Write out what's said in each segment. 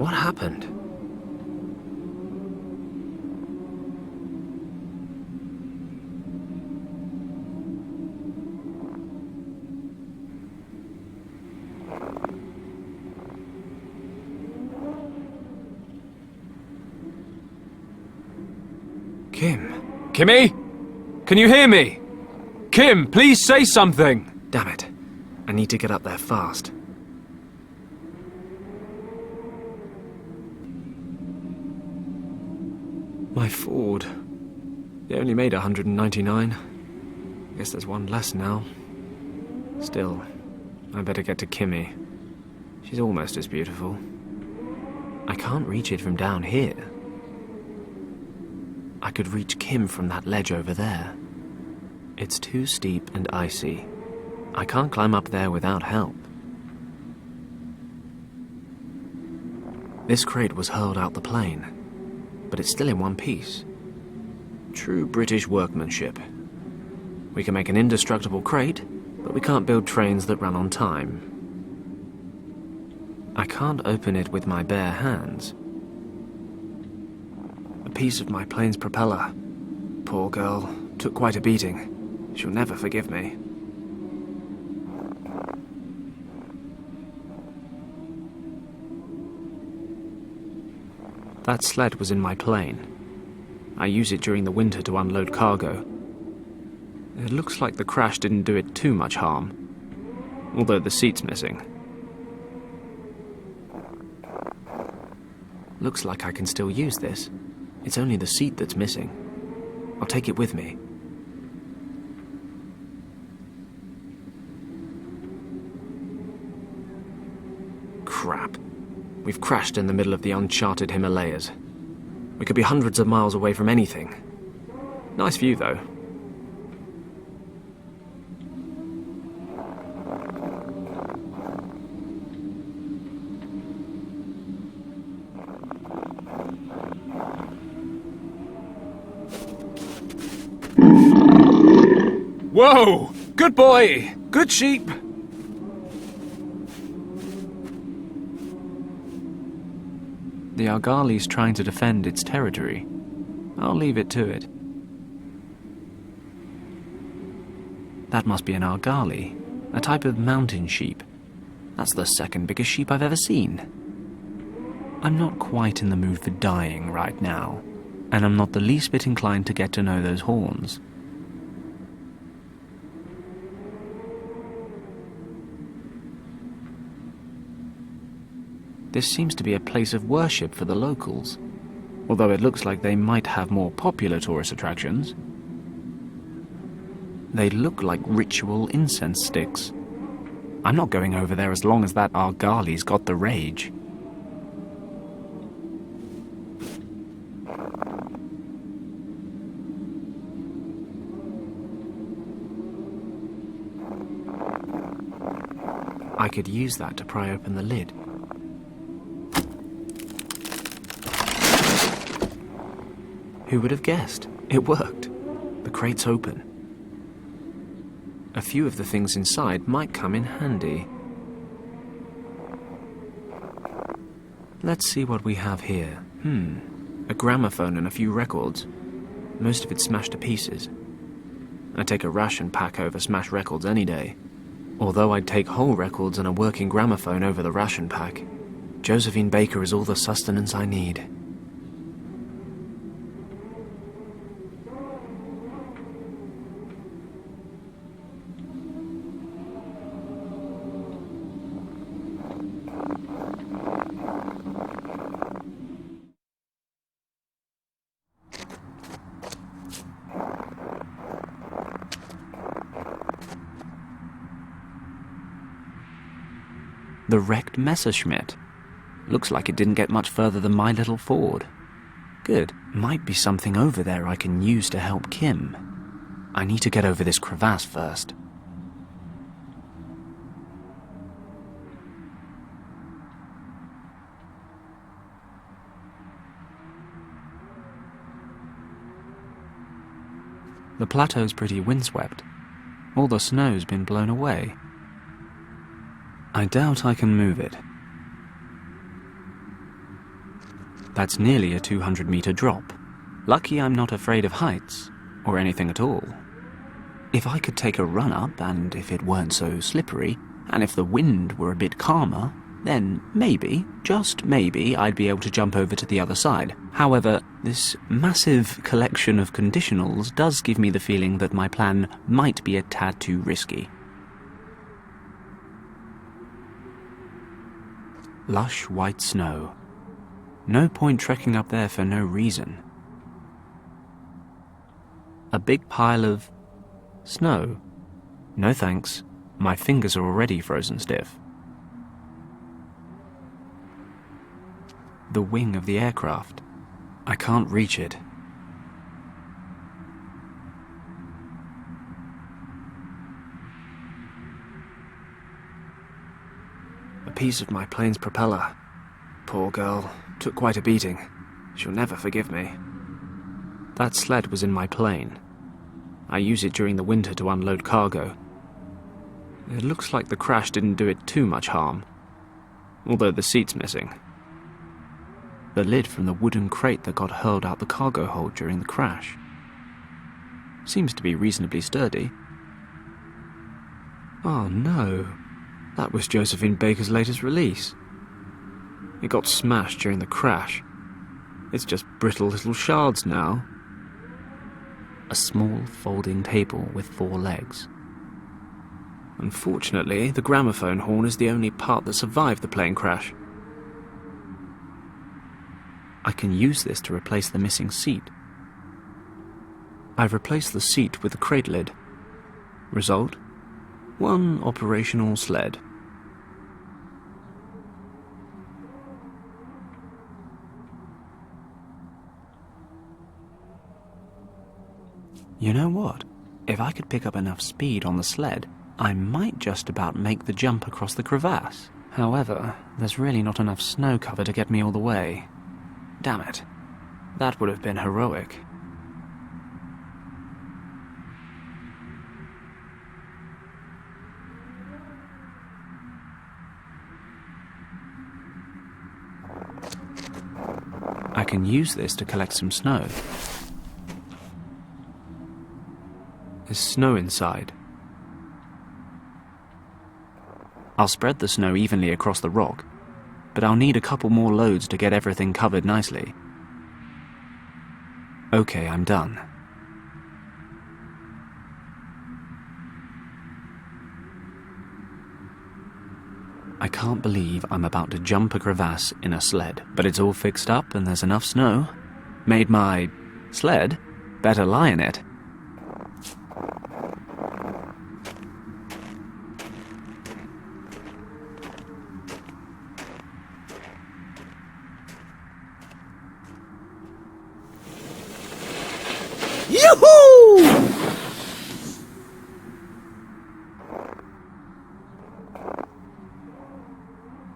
What happened? Kim? Kimmy? Can you hear me? Kim, please say something! Damn it. I need to get up there fast. My Ford. It only made 199. Guess there's one less now. Still, I better get to Kimmy. She's almost as beautiful. I can't reach it from down here. I could reach Kim from that ledge over there. It's too steep and icy. I can't climb up there without help. This crate was hurled out the plane, but it's still in one piece. True British workmanship. We can make an indestructible crate, but we can't build trains that run on time. I can't open it with my bare hands. A piece of my plane's propeller. Poor girl, took quite a beating. She'll never forgive me. That sled was in my plane. I use it during the winter to unload cargo. It looks like the crash didn't do it too much harm, although the seat's missing. Looks like I can still use this. It's only the seat that's missing. I'll take it with me. Crap. We've crashed in the middle of the uncharted Himalayas. We could be hundreds of miles away from anything. Nice view, though. Whoa! Good boy! Good sheep! The Argali's trying to defend its territory. I'll leave it to it. That must be an Argali, a type of mountain sheep. That's the second biggest sheep I've ever seen. I'm not quite in the mood for dying right now, and I'm not the least bit inclined to get to know those horns. This seems to be a place of worship for the locals, although it looks like they might have more popular tourist attractions. They look like ritual incense sticks. I'm not going over there as long as that Argali's got the rage. I could use that to pry open the lid. Who would have guessed? It worked. The crate's open. A few of the things inside might come in handy. Let's see what we have here. A gramophone and a few records. Most of it smashed to pieces. I'd take a ration pack over smashed records any day. Although I'd take whole records and a working gramophone over the ration pack. Josephine Baker is all the sustenance I need. The wrecked Messerschmitt. Looks like it didn't get much further than my little Ford. Good. Might be something over there I can use to help Kim. I need to get over this crevasse first. The plateau's pretty windswept. All the snow's been blown away. I doubt I can move it. That's nearly a 200-meter drop. Lucky I'm not afraid of heights, or anything at all. If I could take a run up, and if it weren't so slippery, and if the wind were a bit calmer, then maybe, just maybe, I'd be able to jump over to the other side. However, this massive collection of conditionals does give me the feeling that my plan might be a tad too risky. Lush white snow. No point trekking up there for no reason. A big pile of snow. No thanks. My fingers are already frozen stiff. The wing of the aircraft. I can't reach it. A piece of my plane's propeller. Poor girl. Took quite a beating. She'll never forgive me. That sled was in my plane. I use it during the winter to unload cargo. It looks like the crash didn't do it too much harm, although the seat's missing. The lid from the wooden crate that got hurled out the cargo hold during the crash seems to be reasonably sturdy. Oh no, that was Josephine Baker's latest release. It got smashed during the crash. It's just brittle little shards now. A small folding table with 4 legs. Unfortunately, the gramophone horn is the only part that survived the plane crash. I can use this to replace the missing seat. I've replaced the seat with the crate lid. Result? 1 operational sled. You know what? If I could pick up enough speed on the sled, I might just about make the jump across the crevasse. However, there's really not enough snow cover to get me all the way. Damn it. That would have been heroic. I can use this to collect some snow. There's snow inside. I'll spread the snow evenly across the rock, but I'll need a couple more loads to get everything covered nicely. Okay, I'm done. I can't believe I'm about to jump a crevasse in a sled, but it's all fixed up and there's enough snow. Made my sled better lie in it. Yoo-hoo!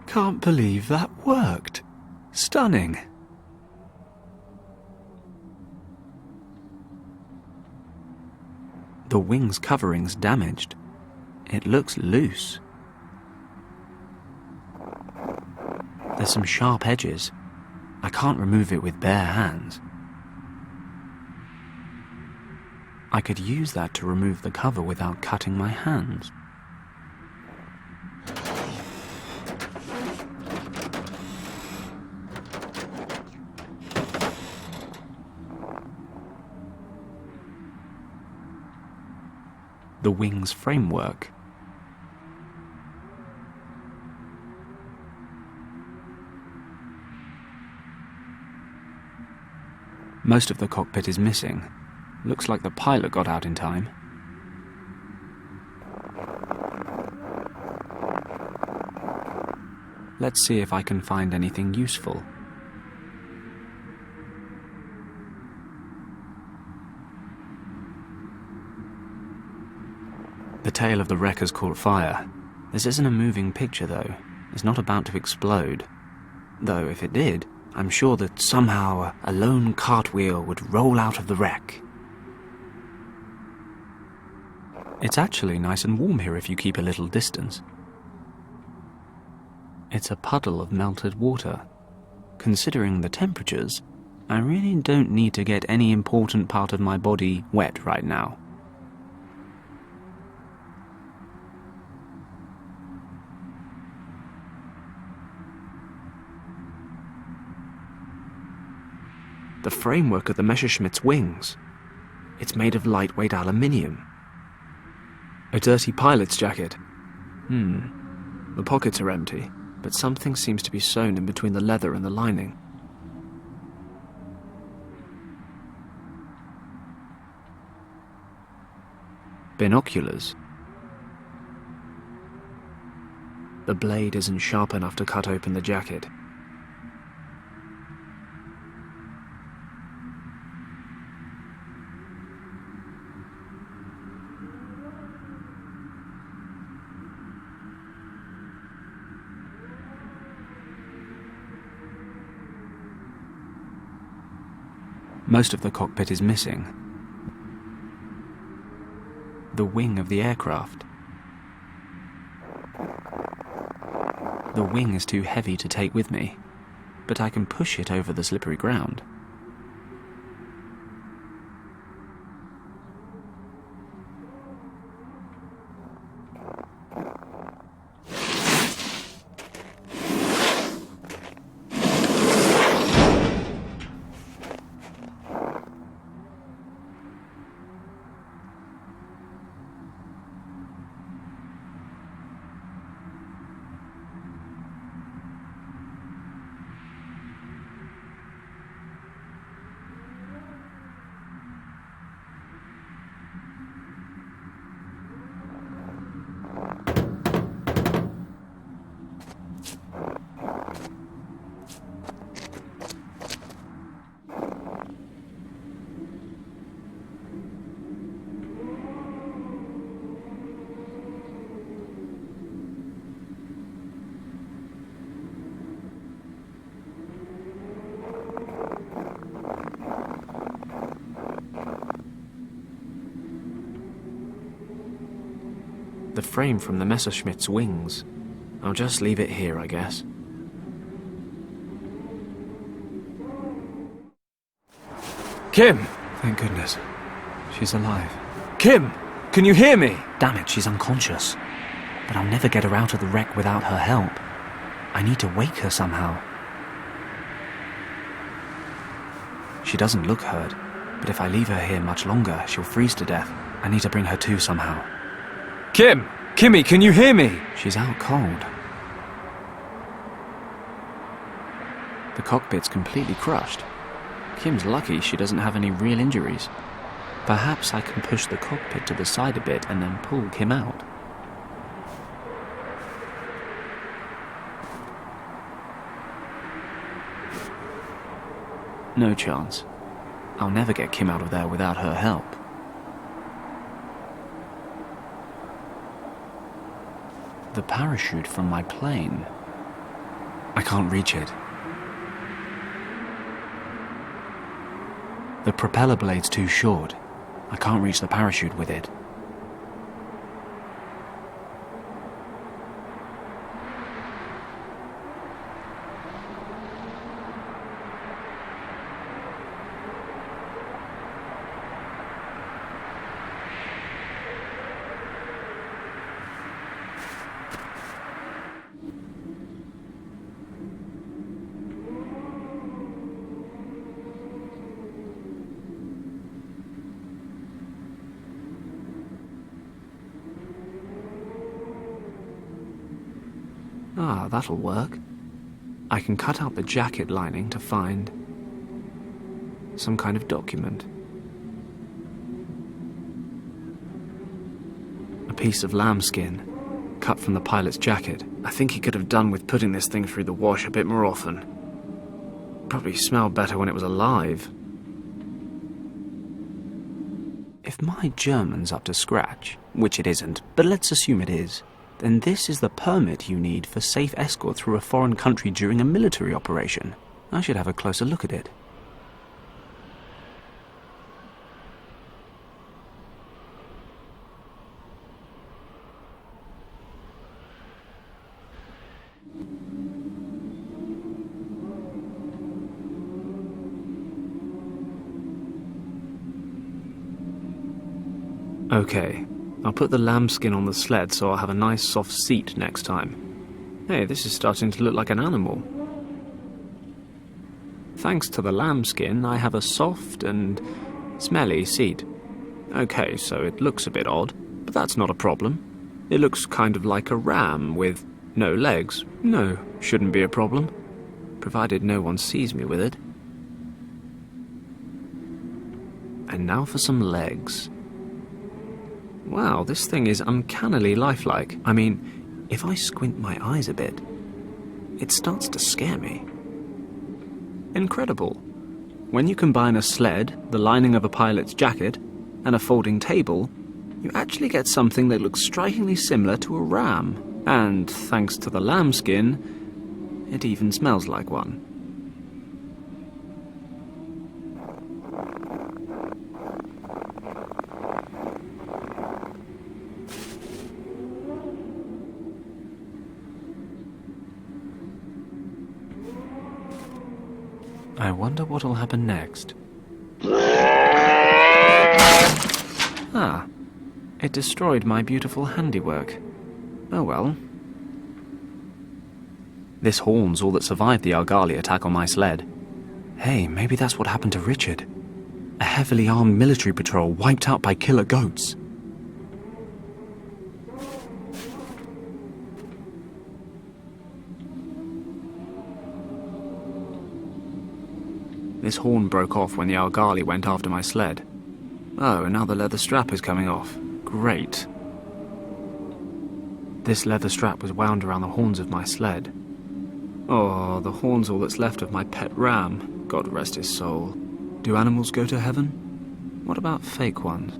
Can't believe that worked. Stunning. The wing's covering's damaged. It looks loose. There's some sharp edges. I can't remove it with bare hands. I could use that to remove the cover without cutting my hands. The wing's framework. Most of the cockpit is missing. Looks like the pilot got out in time. Let's see if I can find anything useful. The tail of the wreck has caught fire. This isn't a moving picture, though. It's not about to explode. Though, if it did, I'm sure that somehow a lone cartwheel would roll out of the wreck. It's actually nice and warm here if you keep a little distance. It's a puddle of melted water. considering the temperatures, I really don't need to get any important part of my body wet right now. The framework of the Messerschmitt's wings. It's made of lightweight aluminium. A dirty pilot's jacket. The pockets are empty, but something seems to be sewn in between the leather and the lining. Binoculars. The blade isn't sharp enough to cut open the jacket. Most of the cockpit is missing. The wing of the aircraft. The wing is too heavy to take with me, but I can push it over the slippery ground. The frame from the Messerschmitt's wings. I'll just leave it here, I guess. Kim! Thank goodness. She's alive. Kim! Can you hear me? Damn it, she's unconscious. But I'll never get her out of the wreck without her help. I need to wake her somehow. She doesn't look hurt, but if I leave her here much longer, she'll freeze to death. I need to bring her to somehow. Kim! Kimmy, can you hear me? She's out cold. The cockpit's completely crushed. Kim's lucky she doesn't have any real injuries. Perhaps I can push the cockpit to the side a bit and then pull Kim out. No chance. I'll never get Kim out of there without her help. The parachute from my plane. I can't reach it. The propeller blade's too short. I can't reach the parachute with it. Ah, that'll work. I can cut out the jacket lining to find some kind of document. A piece of lambskin, cut from the pilot's jacket. I think he could have done with putting this thing through the wash a bit more often. Probably smelled better when it was alive. If my German's up to scratch, which it isn't, but let's assume it is, then this is the permit you need for safe escort through a foreign country during a military operation. I should have a closer look at it. Okay, I'll put the lambskin on the sled so I'll have a nice soft seat next time. Hey, this is starting to look like an animal. Thanks to the lambskin, I have a soft and smelly seat. Okay, so it looks a bit odd, but that's not a problem. It looks kind of like a ram with no legs. No, shouldn't be a problem, provided no one sees me with it. And now for some legs. Wow, this thing is uncannily lifelike. I mean, if I squint my eyes a bit, it starts to scare me. Incredible. When you combine a sled, the lining of a pilot's jacket, and a folding table, you actually get something that looks strikingly similar to a ram. And thanks to the lambskin, it even smells like one. I wonder what'll happen next. Ah, it destroyed my beautiful handiwork. Oh well. This horn's all that survived the Argali attack on my sled. Hey, maybe that's what happened to Richard. A heavily armed military patrol wiped out by killer goats. This horn broke off when the Argali went after my sled. Oh, and now the leather strap is coming off. Great. This leather strap was wound around the horns of my sled. Oh, the horn's all that's left of my pet ram. God rest his soul. Do animals go to heaven? What about fake ones?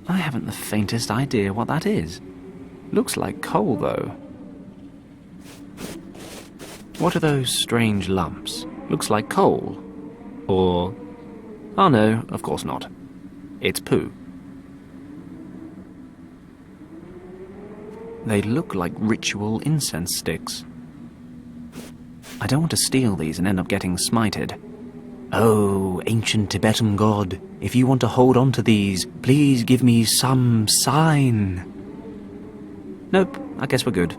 I haven't the faintest idea what that is. Looks like coal, though. What are those strange lumps? Looks like coal. Or... oh no, of course not. It's poo. They look like ritual incense sticks. I don't want to steal these and end up getting smited. Oh, ancient Tibetan god, if you want to hold on to these, please give me some sign. Nope, I guess we're good.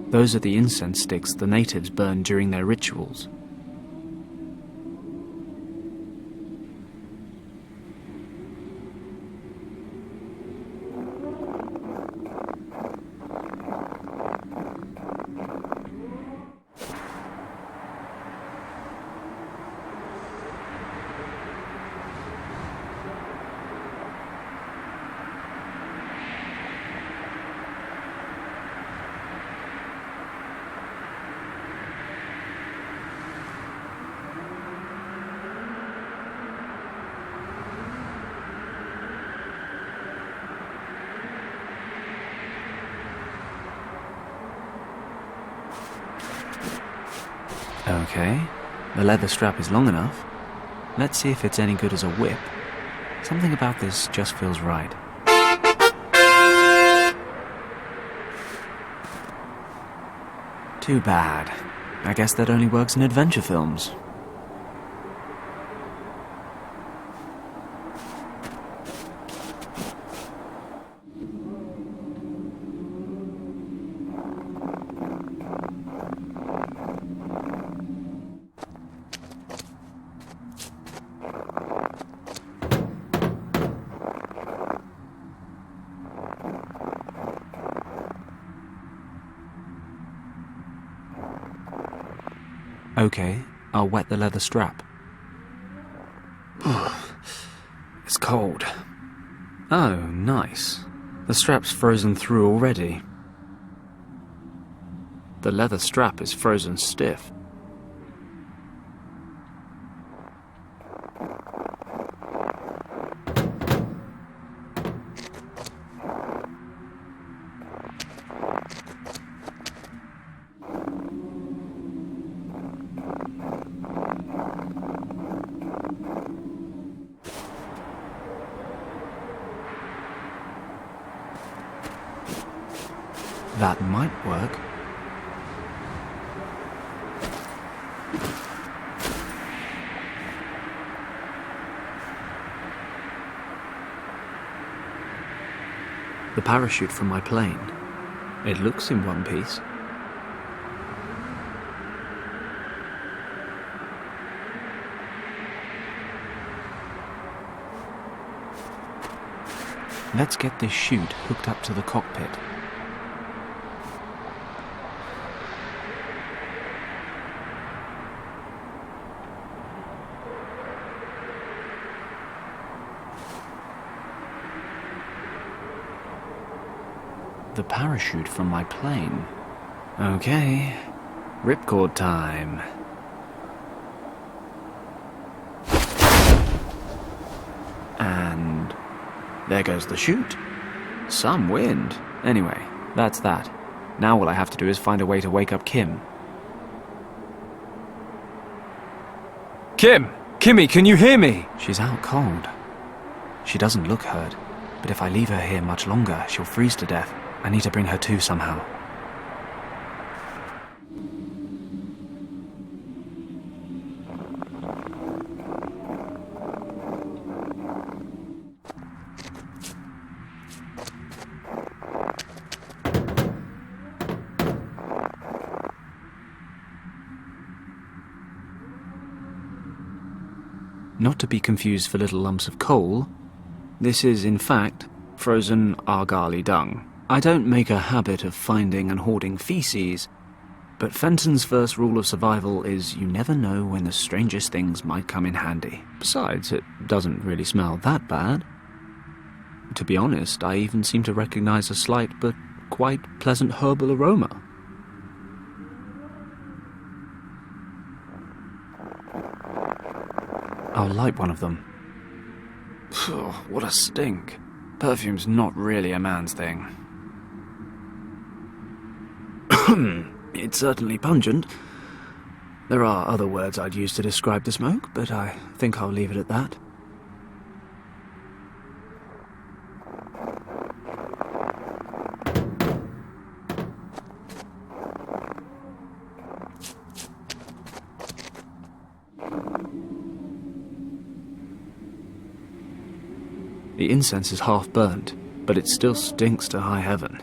Those are the incense sticks the natives burn during their rituals. Okay, the leather strap is long enough. Let's see if it's any good as a whip. Something about this just feels right. Too bad. I guess that only works in adventure films. Okay, I'll wet the leather strap. It's cold. Oh, nice. The strap's frozen through already. The leather strap is frozen stiff. That might work. The parachute from my plane. It looks in one piece. Let's get this chute hooked up to the cockpit. The parachute from my plane. Okay, ripcord time. And there goes the chute. Some wind. Anyway, that's that. Now all I have to do is find a way to wake up Kim. Kim! Kimmy, can you hear me? She's out cold. She doesn't look hurt, but if I leave her here much longer, she'll freeze to death. I need to bring her to somehow. Not to be confused for little lumps of coal, this is, in fact, frozen argali dung. I don't make a habit of finding and hoarding feces, but Fenton's first rule of survival is you never know when the strangest things might come in handy. Besides, it doesn't really smell that bad. To be honest, I even seem to recognize a slight but quite pleasant herbal aroma. I'll light one of them. Phew, what a stink. Perfume's not really a man's thing. It's certainly pungent. There are other words I'd use to describe the smoke, but I think I'll leave it at that. The incense is half burnt, but it still stinks to high heaven.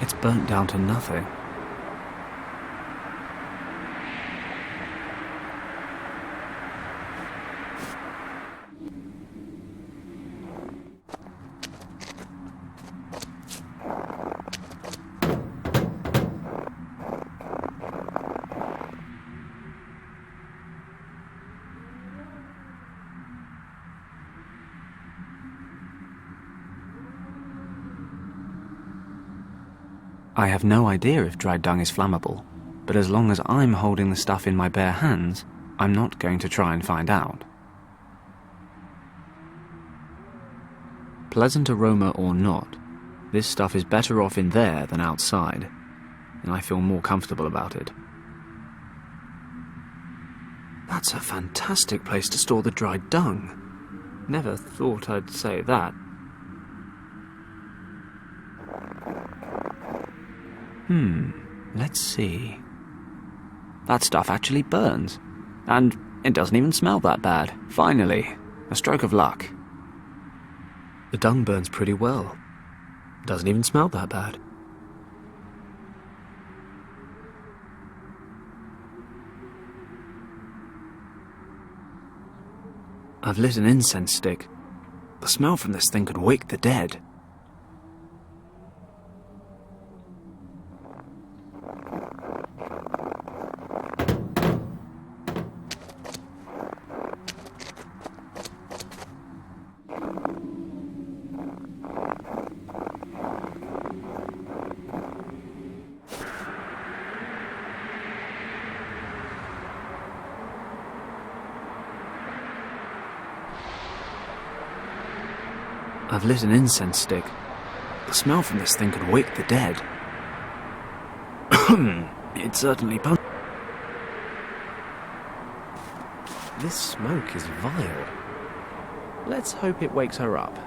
It's burnt down to nothing. I have no idea if dried dung is flammable, but as long as I'm holding the stuff in my bare hands, I'm not going to try and find out. Pleasant aroma or not, this stuff is better off in there than outside, and I feel more comfortable about it. That's a fantastic place to store the dried dung. Never thought I'd say that. Let's see. That stuff actually burns. And it doesn't even smell that bad. Finally, a stroke of luck. The dung burns pretty well. Doesn't even smell that bad. I've lit an incense stick. The smell from this thing could wake the dead. I've lit an incense stick. The smell from this thing could wake the dead. It certainly This smoke is vile. Let's hope it wakes her up.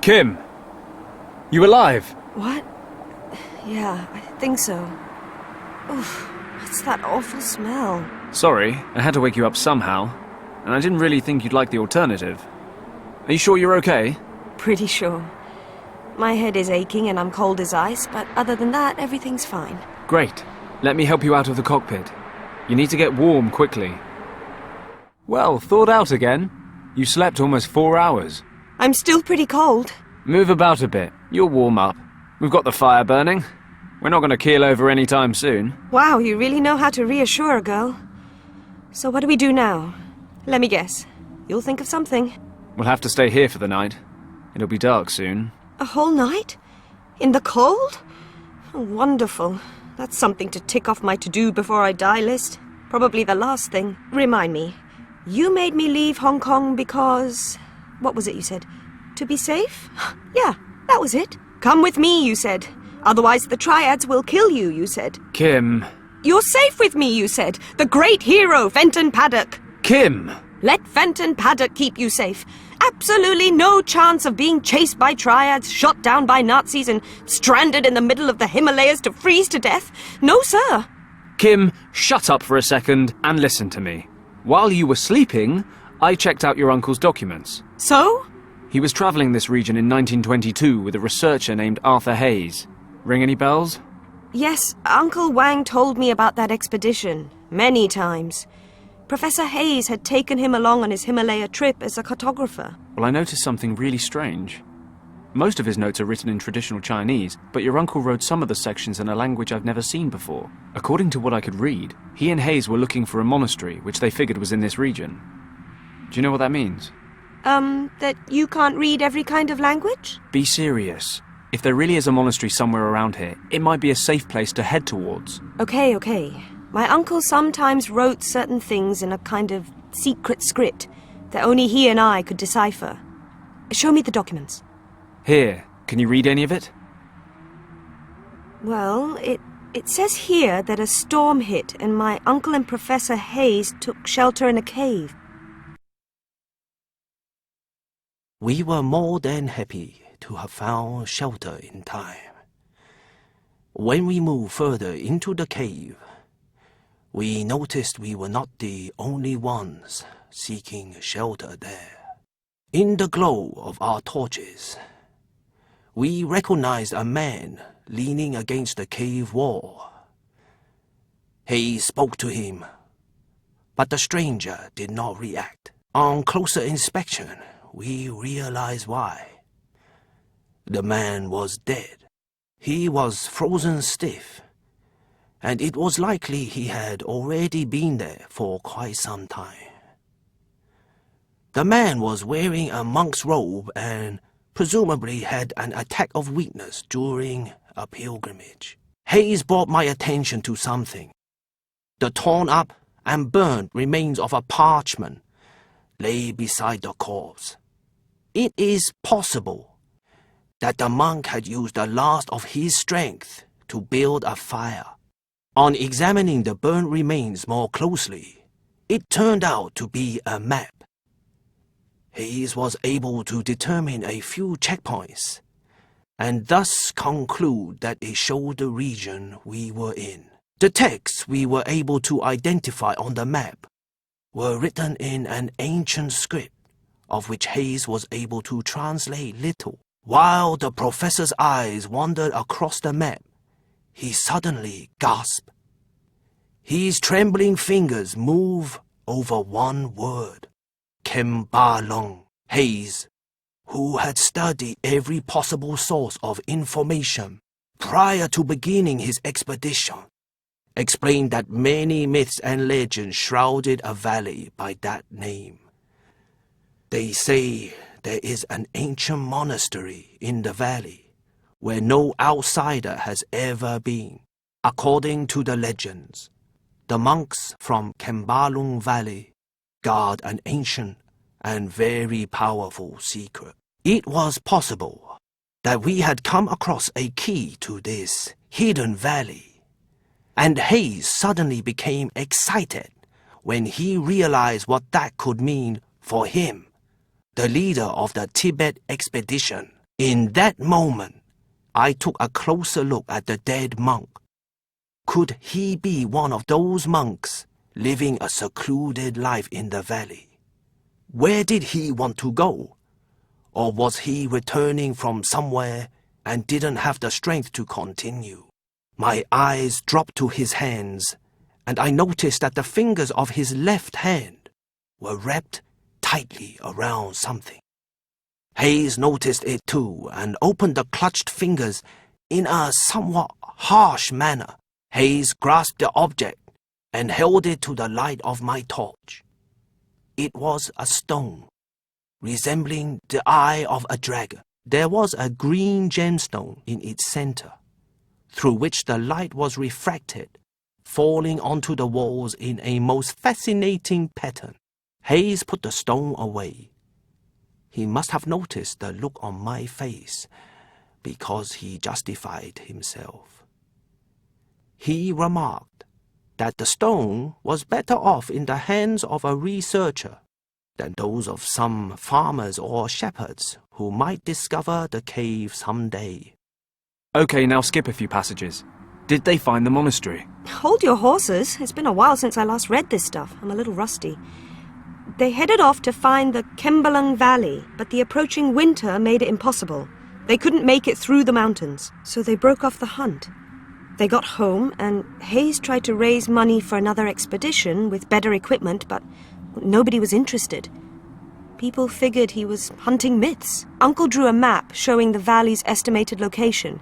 Kim! You alive? What? Yeah, I think so. Oof, what's that awful smell? Sorry, I had to wake you up somehow, and I didn't really think you'd like the alternative. Are you sure you're okay? Pretty sure. My head is aching and I'm cold as ice, but other than that, everything's fine. Great. Let me help you out of the cockpit. You need to get warm quickly. Well, thawed out again. You slept almost 4 hours. I'm still pretty cold. Move about a bit. You'll warm up. We've got the fire burning. We're not going to keel over anytime soon. Wow, you really know how to reassure a girl. So what do we do now? Let me guess. You'll think of something. We'll have to stay here for the night. It'll be dark soon. A whole night? In the cold? Oh, wonderful. That's something to tick off my to-do before I die list. Probably the last thing. Remind me. You made me leave Hong Kong because... What was it you said? To be safe? Yeah, that was it. Come with me, you said. Otherwise the triads will kill you, you said. Kim. You're safe with me, you said. The great hero, Fenton Paddock. Kim! Let Fenton Paddock keep you safe. Absolutely no chance of being chased by triads, shot down by Nazis, and stranded in the middle of the Himalayas to freeze to death. No, sir. Kim, shut up for a second and listen to me. While you were sleeping, I checked out your uncle's documents. So? He was travelling this region in 1922 with a researcher named Arthur Hayes. Ring any bells? Yes, Uncle Wang told me about that expedition. Many times. Professor Hayes had taken him along on his Himalaya trip as a cartographer. Well, I noticed something really strange. Most of his notes are written in traditional Chinese, but your uncle wrote some of the sections in a language I've never seen before. According to what I could read, he and Hayes were looking for a monastery, which they figured was in this region. Do you know what that means? That you can't read every kind of language? Be serious. If there really is a monastery somewhere around here, it might be a safe place to head towards. Okay. My uncle sometimes wrote certain things in a kind of secret script that only he and I could decipher. Show me the documents. Here, can you read any of it? Well, it says here that a storm hit and my uncle and Professor Hayes took shelter in a cave. We were more than happy to have found shelter in time. When we moved further into the cave, we noticed we were not the only ones seeking shelter there. In the glow of our torches, we recognized a man leaning against the cave wall. He spoke to him, but the stranger did not react. On closer inspection, we realized why. The man was dead. He was frozen stiff, and it was likely he had already been there for quite some time. The man was wearing a monk's robe and presumably had an attack of weakness during a pilgrimage. Hayes brought my attention to something. The torn up and burned remains of a parchment lay beside the corpse. It is possible that the monk had used the last of his strength to build a fire. On examining the burnt remains more closely, it turned out to be a map. Hayes was able to determine a few checkpoints, and thus conclude that it showed the region we were in. The texts we were able to identify on the map were written in an ancient script, of which Hayes was able to translate little. While the professor's eyes wandered across the map, he suddenly gasped. His trembling fingers moved over one word. Shambala. Hayes, who had studied every possible source of information prior to beginning his expedition, explained that many myths and legends shrouded a valley by that name. They say there is an ancient monastery in the valley where no outsider has ever been. According to the legends, the monks from Shambala Valley guard an ancient and very powerful secret. It was possible that we had come across a key to this hidden valley, and Hayes suddenly became excited when he realized what that could mean for him, the leader of the Tibet expedition. In that moment, I took a closer look at the dead monk. Could he be one of those monks living a secluded life in the valley? Where did he want to go? Or was he returning from somewhere and didn't have the strength to continue? My eyes dropped to his hands, and I noticed that the fingers of his left hand were wrapped tightly around something. Hayes noticed it too and opened the clutched fingers in a somewhat harsh manner. Hayes grasped the object and held it to the light of my torch. It was a stone, resembling the eye of a dragon. There was a green gemstone in its center, through which the light was refracted, falling onto the walls in a most fascinating pattern. Hayes put the stone away. He must have noticed the look on my face, because he justified himself. He remarked that the stone was better off in the hands of a researcher than those of some farmers or shepherds who might discover the cave someday. Okay, now skip a few passages. Did they find the monastery? Hold your horses. It's been a while since I last read this stuff. I'm a little rusty. They headed off to find the Kembalang Valley, but the approaching winter made it impossible. They couldn't make it through the mountains, so they broke off the hunt. They got home, and Hayes tried to raise money for another expedition with better equipment, but nobody was interested. People figured he was hunting myths. Uncle drew a map showing the valley's estimated location.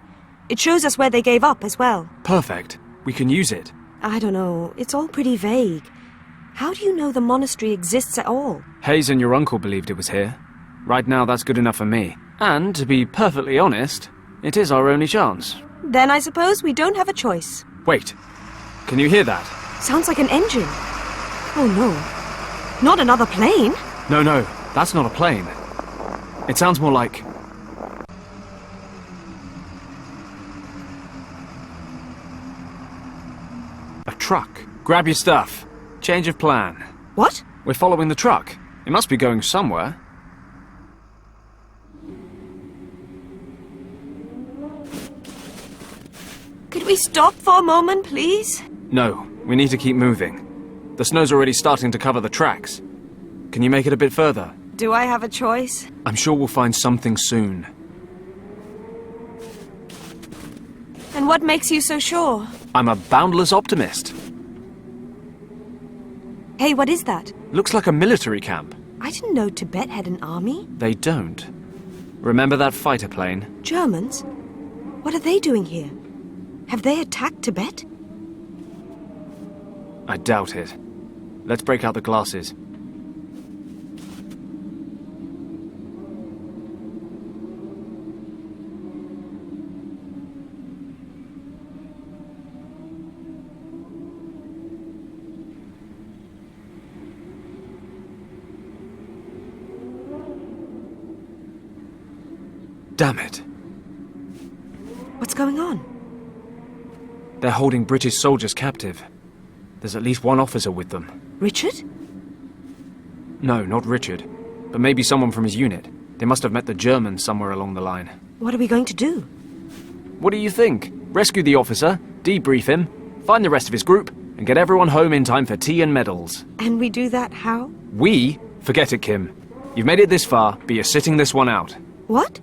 It shows us where they gave up as well. Perfect. We can use it. I don't know. It's all pretty vague. How do you know the monastery exists at all? Hayes and your uncle believed it was here. Right now, that's good enough for me. And, to be perfectly honest, it is our only chance. Then I suppose we don't have a choice. Wait. Can you hear that? Sounds like an engine. Oh no. Not another plane? No, that's not a plane. It sounds more like... a truck. Grab your stuff. Change of plan. What? We're following the truck. It must be going somewhere. Could we stop for a moment, please? No, we need to keep moving. The snow's already starting to cover the tracks. Can you make it a bit further? Do I have a choice? I'm sure we'll find something soon. And what makes you so sure? I'm a boundless optimist. Hey, what is that? Looks like a military camp. I didn't know Tibet had an army. They don't. Remember that fighter plane? Germans? What are they doing here? Have they attacked Tibet? I doubt it. Let's break out the glasses. Damn it. What's going on? They're holding British soldiers captive. There's at least one officer with them. Richard? No, not Richard. But maybe someone from his unit. They must have met the Germans somewhere along the line. What are we going to do? What do you think? Rescue the officer, debrief him, find the rest of his group, and get everyone home in time for tea and medals. And we do that how? We? Forget it, Kim. You've made it this far, but you're sitting this one out. What?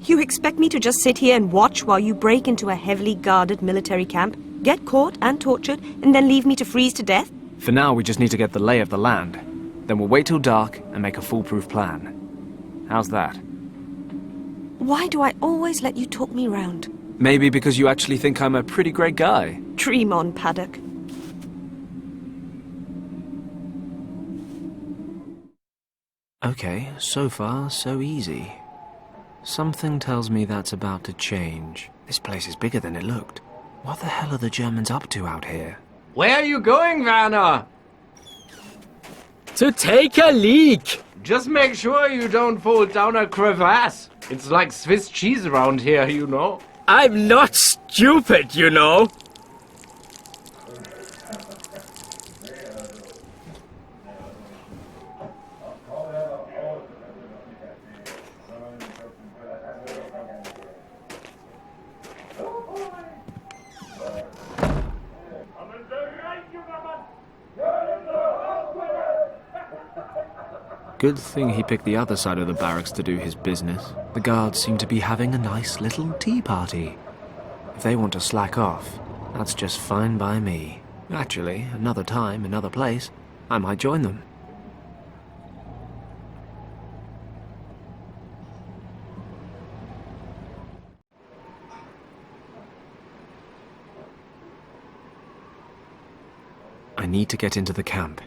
You expect me to just sit here and watch while you break into a heavily guarded military camp, get caught and tortured, and then leave me to freeze to death? For now, we just need to get the lay of the land. Then we'll wait till dark and make a foolproof plan. How's that? Why do I always let you talk me round? Maybe because you actually think I'm a pretty great guy. Dream on, Paddock. Okay, so far, so easy. Something tells me that's about to change. This place is bigger than it looked. What the hell are the Germans up to out here? Where are you going, Werner? To take a leak. Just make sure you don't fall down a crevasse. It's like Swiss cheese around here, you know. I'm not stupid, you know. Good thing he picked the other side of the barracks to do his business. The guards seem to be having a nice little tea party. If they want to slack off, that's just fine by me. Actually, another time, another place, I might join them. I need to get into the camp.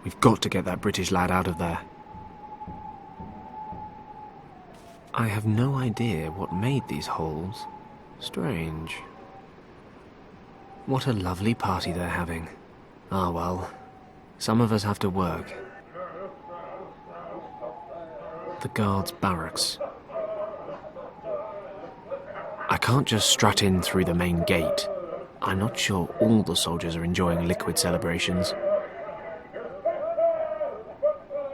We've got to get that British lad out of there. I have no idea what made these holes. Strange. What a lovely party they're having. Ah, well, some of us have to work. The guards' barracks. I can't just strut in through the main gate. I'm not sure all the soldiers are enjoying liquid celebrations.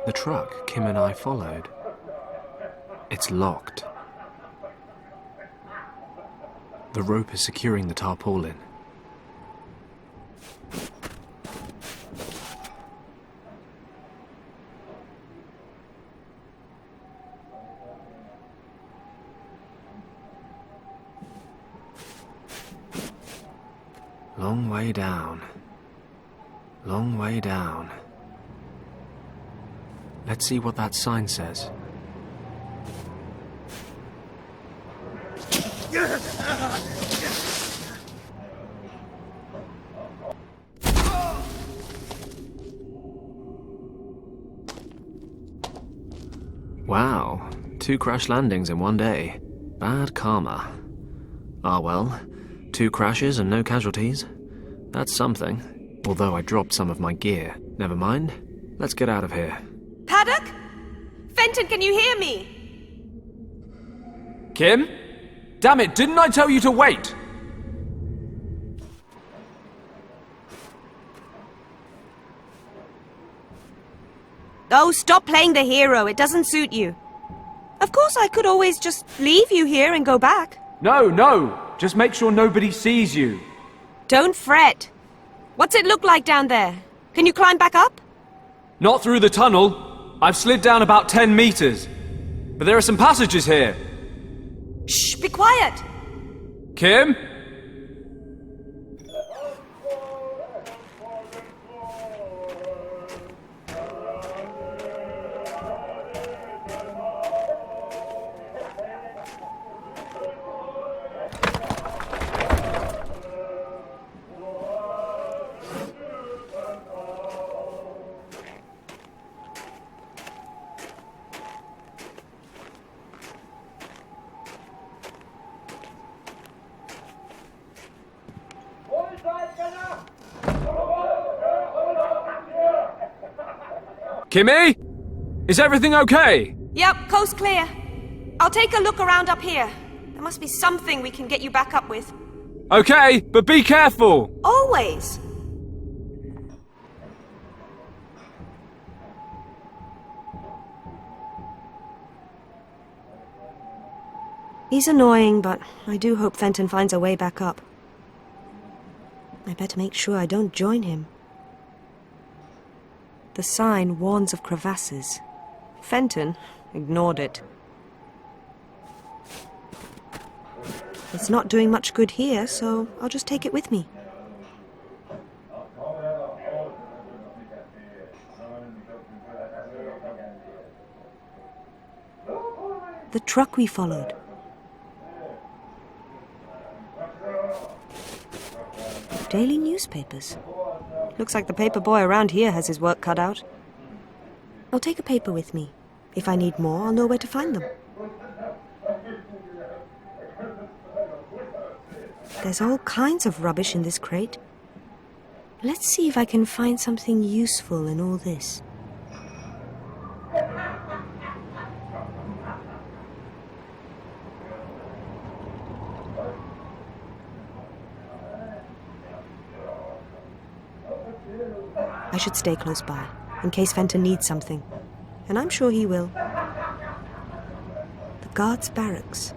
The truck Kim and I followed. It's locked. The rope is securing the tarpaulin. Long way down. Long way down. Let's see what that sign says. Wow, 2 crash landings in one day. Bad karma. Ah well, 2 crashes and no casualties. That's something. Although I dropped some of my gear. Never mind. Let's get out of here. Paddock? Fenton, can you hear me? Kim? Damn it, didn't I tell you to wait? Oh, stop playing the hero. It doesn't suit you. Of course, I could always just leave you here and go back. No. Just make sure nobody sees you. Don't fret. What's it look like down there? Can you climb back up? Not through the tunnel. I've slid down about 10 meters. But there are some passages here. Shh, be quiet. Kim? Kimmy? Is everything okay? Yep, coast clear. I'll take a look around up here. There must be something we can get you back up with. Okay, but be careful! Always. He's annoying, but I do hope Fenton finds a way back up. I better make sure I don't join him. The sign warns of crevasses. Fenton ignored it. It's not doing much good here, so I'll just take it with me. The truck we followed. Daily newspapers. Looks like the paper boy around here has his work cut out. I'll take a paper with me. If I need more, I'll know where to find them. There's all kinds of rubbish in this crate. Let's see if I can find something useful in all this. I should stay close by, in case Fenton needs something. And I'm sure he will. The guards' barracks.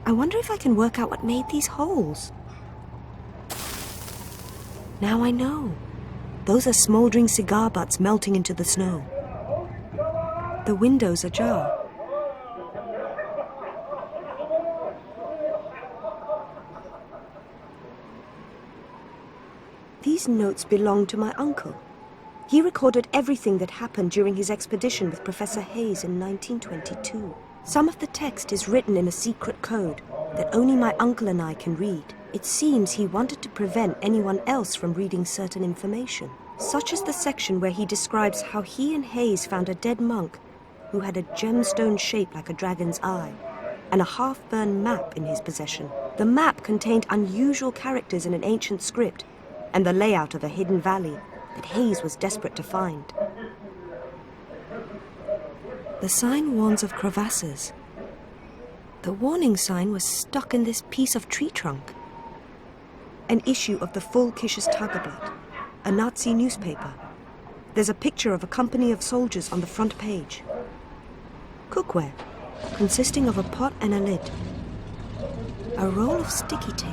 I wonder if I can work out what made these holes. Now I know. Those are smouldering cigar butts melting into the snow. The window's ajar. These notes belong to my uncle. He recorded everything that happened during his expedition with Professor Hayes in 1922. Some of the text is written in a secret code that only my uncle and I can read. It seems he wanted to prevent anyone else from reading certain information, such as the section where he describes how he and Hayes found a dead monk who had a gemstone shaped like a dragon's eye and a half-burned map in his possession. The map contained unusual characters in an ancient script and the layout of a hidden valley that Hayes was desperate to find. The sign warns of crevasses. The warning sign was stuck in this piece of tree trunk. An issue of the Volkisches Tageblatt, a Nazi newspaper. There's a picture of a company of soldiers on the front page. Cookware, consisting of a pot and a lid. A roll of sticky tape.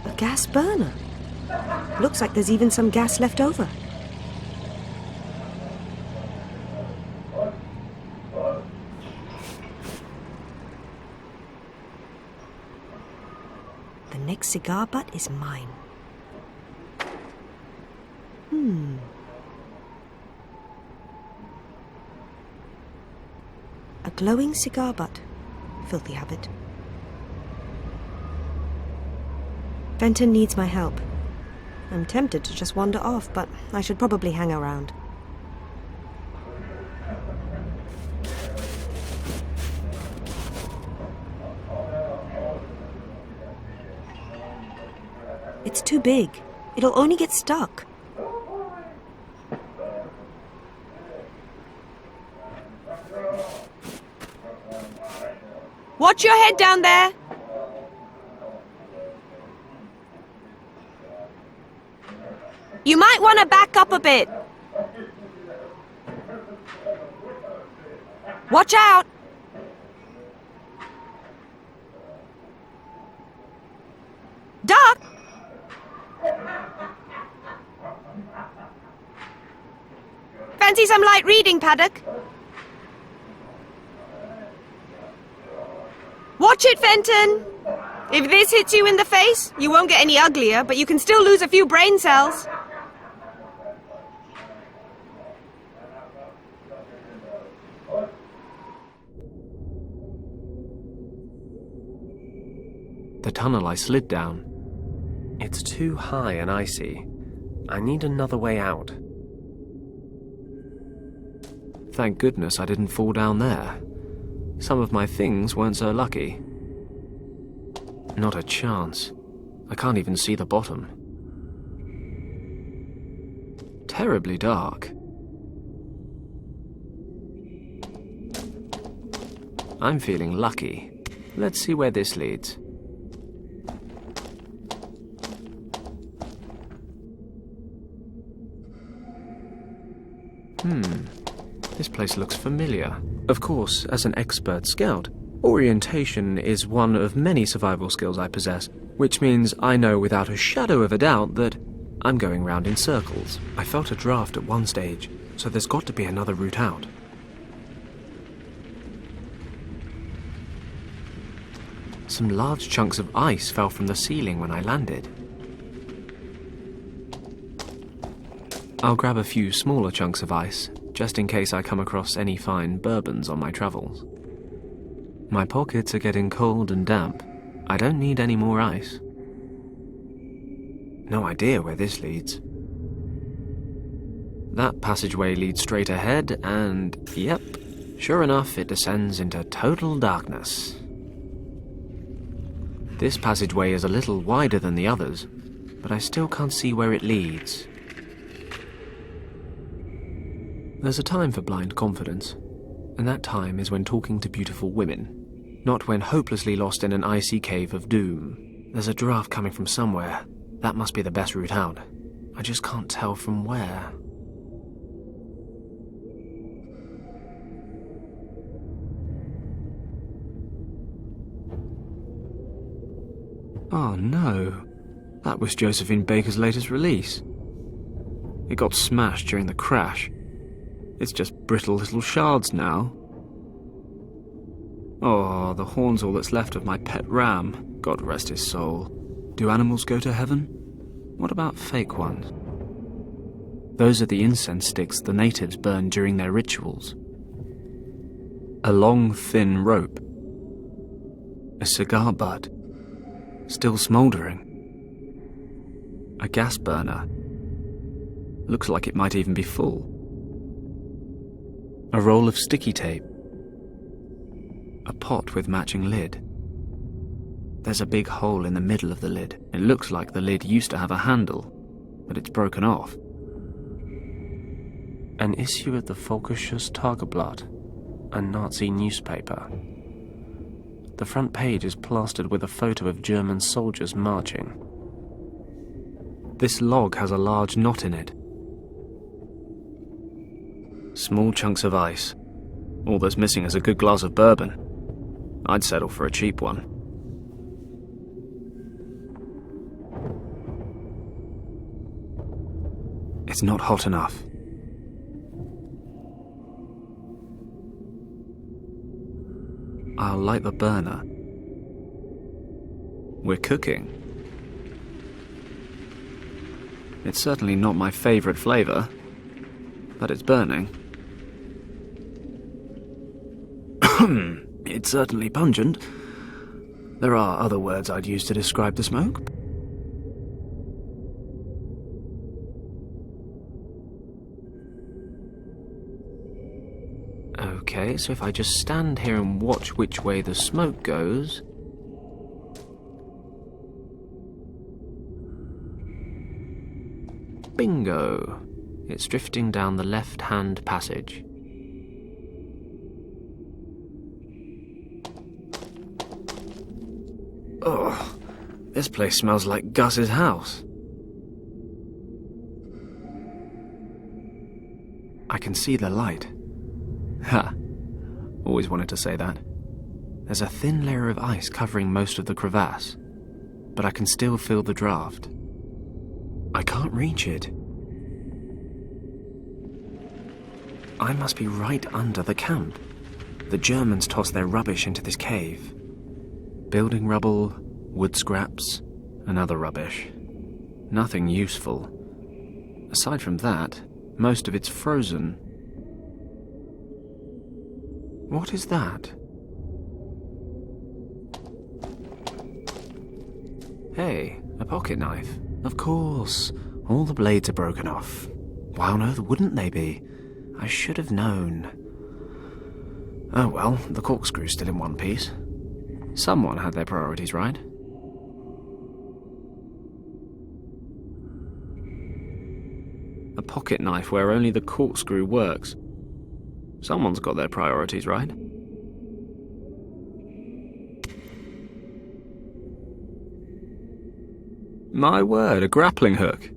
A gas burner. Looks like there's even some gas left over. The next cigar butt is mine. A glowing cigar butt. Filthy habit. Fenton needs my help. I'm tempted to just wander off, but I should probably hang around. It's too big. It'll only get stuck. Watch your head down there! You might want to back up a bit. Watch out! Duck! Fancy some light reading, Paddock? Watch it, Fenton! If this hits you in the face, you won't get any uglier, but you can still lose a few brain cells. The tunnel I slid down. It's too high and icy. I need another way out. Thank goodness I didn't fall down there. Some of my things weren't so lucky. Not a chance. I can't even see the bottom. Terribly dark. I'm feeling lucky. Let's see where this leads. This place looks familiar. Of course, as an expert scout, orientation is one of many survival skills I possess, which means I know without a shadow of a doubt that I'm going round in circles. I felt a draft at one stage, so there's got to be another route out. Some large chunks of ice fell from the ceiling when I landed. I'll grab a few smaller chunks of ice, just in case I come across any fine bourbons on my travels. My pockets are getting cold and damp. I don't need any more ice. No idea where this leads. That passageway leads straight ahead, and yep, sure enough, it descends into total darkness. This passageway is a little wider than the others, but I still can't see where it leads. There's a time for blind confidence, and that time is when talking to beautiful women, not when hopelessly lost in an icy cave of doom. There's a draft coming from somewhere. That must be the best route out. I just can't tell from where. Oh no. That was Josephine Baker's latest release. It got smashed during the crash. It's just brittle little shards now. Oh, the horn's all that's left of my pet ram. God rest his soul. Do animals go to heaven? What about fake ones? Those are the incense sticks the natives burn during their rituals. A long, thin rope. A cigar butt. Still smouldering. A gas burner. Looks like it might even be full. A roll of sticky tape. A pot with matching lid. There's a big hole in the middle of the lid. It looks like the lid used to have a handle, but it's broken off. An issue of the Volkisches Tageblatt, a Nazi newspaper. The front page is plastered with a photo of German soldiers marching. This log has a large knot in it. Small chunks of ice. All that's missing is a good glass of bourbon. I'd settle for a cheap one. It's not hot enough. I'll light the burner. We're cooking. It's certainly not my favorite flavor, but it's burning. It's certainly pungent. There are other words I'd use to describe the smoke. Okay, so if I just stand here and watch which way the smoke goes... Bingo! It's drifting down the left-hand passage. Ugh, this place smells like Gus's house. I can see the light. Ha! Always wanted to say that. There's a thin layer of ice covering most of the crevasse, but I can still feel the draft. I can't reach it. I must be right under the camp. The Germans tossed their rubbish into this cave. Building rubble, wood scraps, and other rubbish. Nothing useful. Aside from that, most of it's frozen. What is that? Hey, a pocket knife. Of course. All the blades are broken off. Why on earth wouldn't they be? I should have known. Oh well, the corkscrew's still in one piece. Someone had their priorities right. A pocket knife where only the corkscrew works. Someone's got their priorities right. My word, a grappling hook.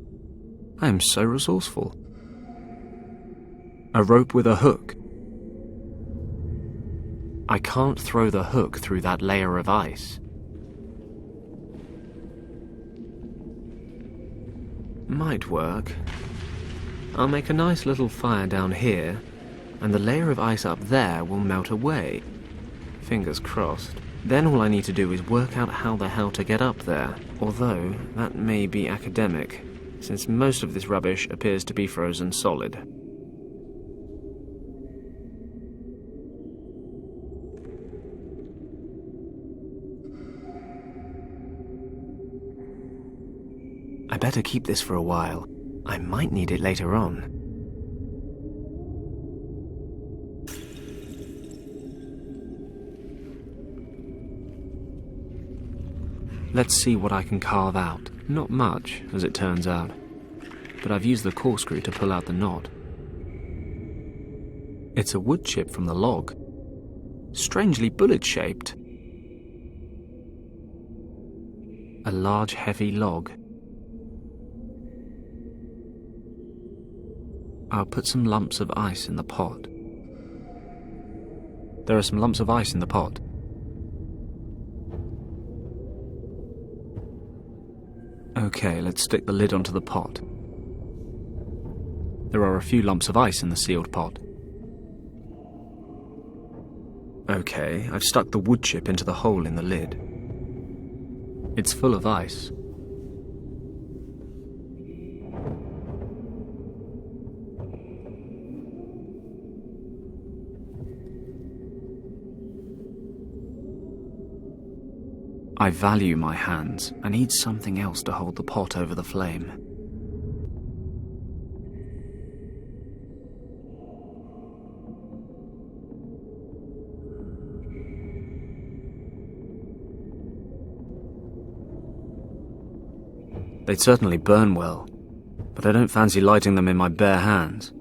I am so resourceful. A rope with a hook. I can't throw the hook through that layer of ice. Might work. I'll make a nice little fire down here, and the layer of ice up there will melt away. Fingers crossed. Then all I need to do is work out how the hell to get up there, although that may be academic, since most of this rubbish appears to be frozen solid. I better keep this for a while. I might need it later on. Let's see what I can carve out. Not much, as it turns out. But I've used the corkscrew to pull out the knot. It's a wood chip from the log. Strangely bullet-shaped. A large, heavy log. I'll put some lumps of ice in the pot. There are some lumps of ice in the pot. Okay, let's stick the lid onto the pot. There are a few lumps of ice in the sealed pot. Okay, I've stuck the wood chip into the hole in the lid. It's full of ice. I value my hands. I need something else to hold the pot over the flame. They'd certainly burn well, but I don't fancy lighting them in my bare hands.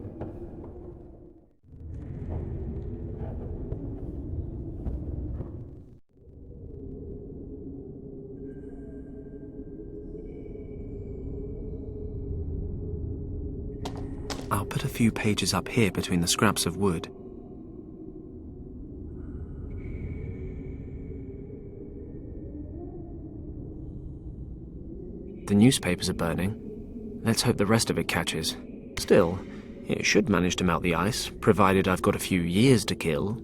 I'll put a few pages up here between the scraps of wood. The newspapers are burning. Let's hope the rest of it catches. Still, it should manage to melt the ice, provided I've got a few years to kill.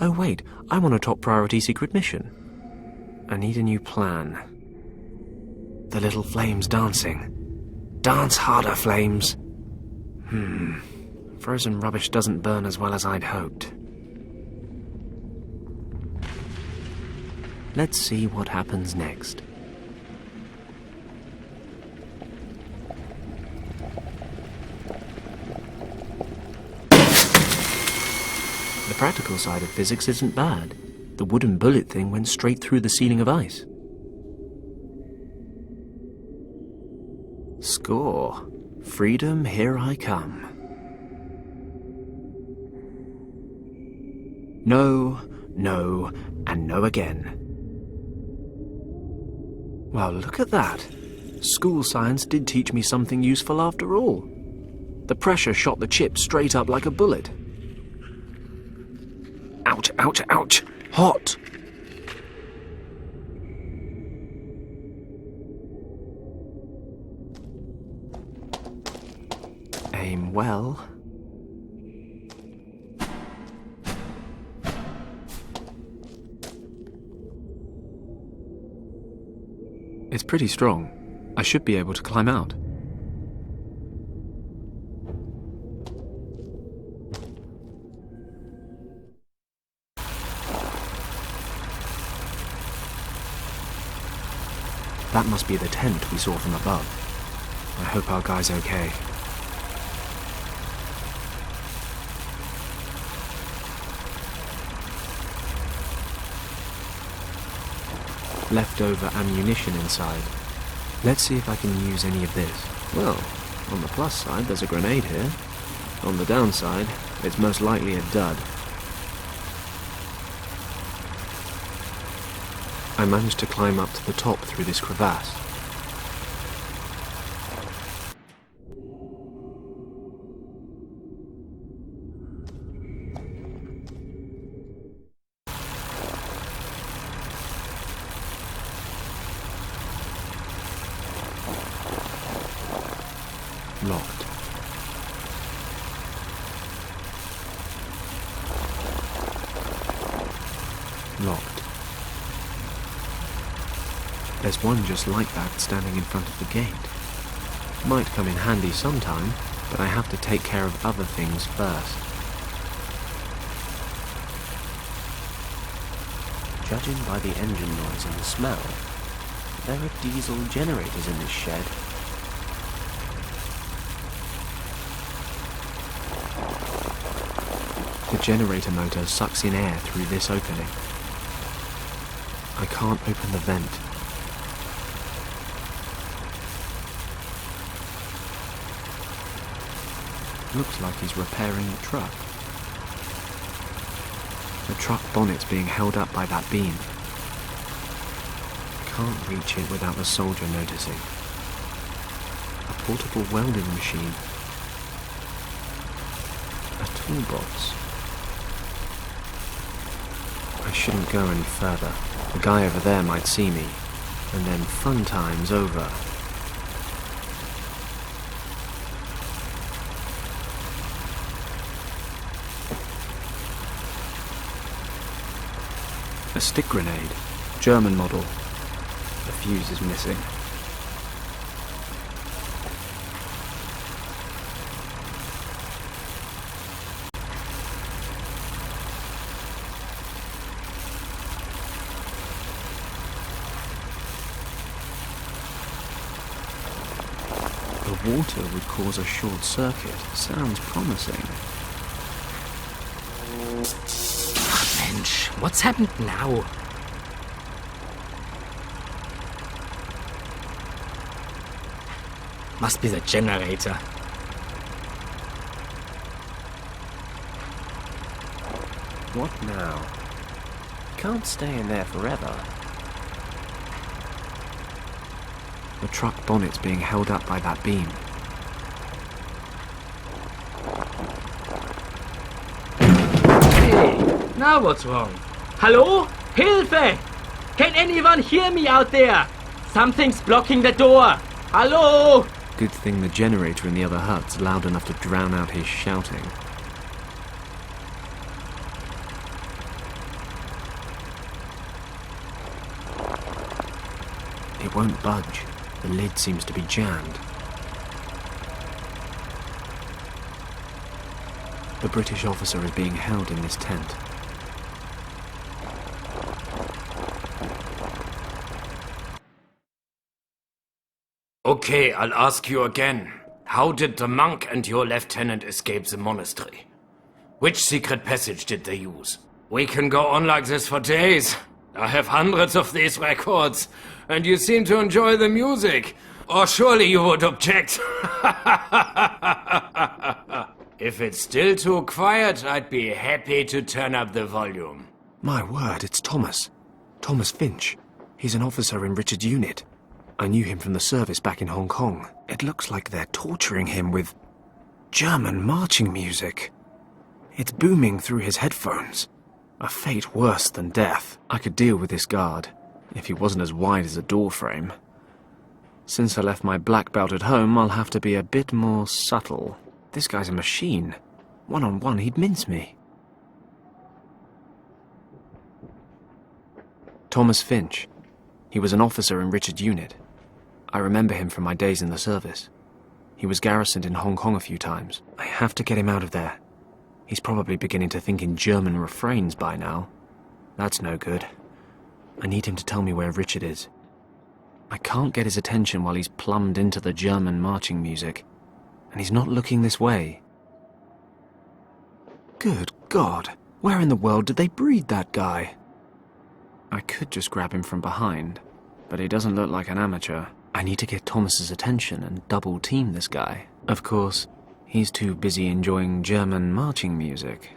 Oh wait, I want a top priority secret mission. I need a new plan. The little flame's dancing. Dance harder, flames. Frozen rubbish doesn't burn as well as I'd hoped. Let's see what happens next. The practical side of physics isn't bad. The wooden bullet thing went straight through the ceiling of ice. Score. Freedom, here I come. No, no, and no again. Well, look at that. School science did teach me something useful after all. The pressure shot the chip straight up like a bullet. Ouch, ouch, ouch! Hot! Aim well. It's pretty strong. I should be able to climb out. That must be the tent we saw from above. I hope our guy's okay. Leftover ammunition inside. Let's see if I can use any of this. Well, on the plus side, there's a grenade here. On the downside, it's most likely a dud. I managed to climb up to the top through this crevasse. Locked. Locked. There's one just like that standing in front of the gate. Might come in handy sometime, but I have to take care of other things first. Judging by the engine noise and the smell, there are diesel generators in this shed. The generator motor sucks in air through this opening. I can't open the vent. Looks like he's repairing the truck. The truck bonnet's being held up by that beam. Can't reach it without the soldier noticing. A portable welding machine. A toolbox. I shouldn't go any further. The guy over there might see me, and then fun time's over. A stick grenade. German model. The fuse is missing. The water would cause a short circuit. Sounds promising. Mensch, what's happened now? Must be the generator. What now? Can't stay in there forever. The truck bonnet's being held up by that beam. Hey, now what's wrong? Hello? Hilfe! Can anyone hear me out there? Something's blocking the door. Hello? Good thing the generator in the other hut's loud enough to drown out his shouting. It won't budge. The lid seems to be jammed. The British officer is being held in this tent. Okay, I'll ask you again. How did the monk and your lieutenant escape the monastery? Which secret passage did they use? We can go on like this for days. I have hundreds of these records, and you seem to enjoy the music. Or surely you would object. If it's still too quiet, I'd be happy to turn up the volume. My word, it's Thomas. Thomas Finch. He's an officer in Richard's unit. I knew him from the service back in Hong Kong. It looks like they're torturing him with German marching music. It's booming through his headphones. A fate worse than death. I could deal with this guard, if he wasn't as wide as a door frame. Since I left my black belt at home, I'll have to be a bit more subtle. This guy's a machine. One-on-one, he'd mince me. Thomas Finch. He was an officer in Richard's unit. I remember him from my days in the service. He was garrisoned in Hong Kong a few times. I have to get him out of there. He's probably beginning to think in German refrains by now. That's no good. I need him to tell me where Richard is. I can't get his attention while he's plumbed into the German marching music. And he's not looking this way. Good God, where in the world did they breed that guy? I could just grab him from behind, but he doesn't look like an amateur. I need to get Thomas's attention and double-team this guy. Of course, he's too busy enjoying German marching music.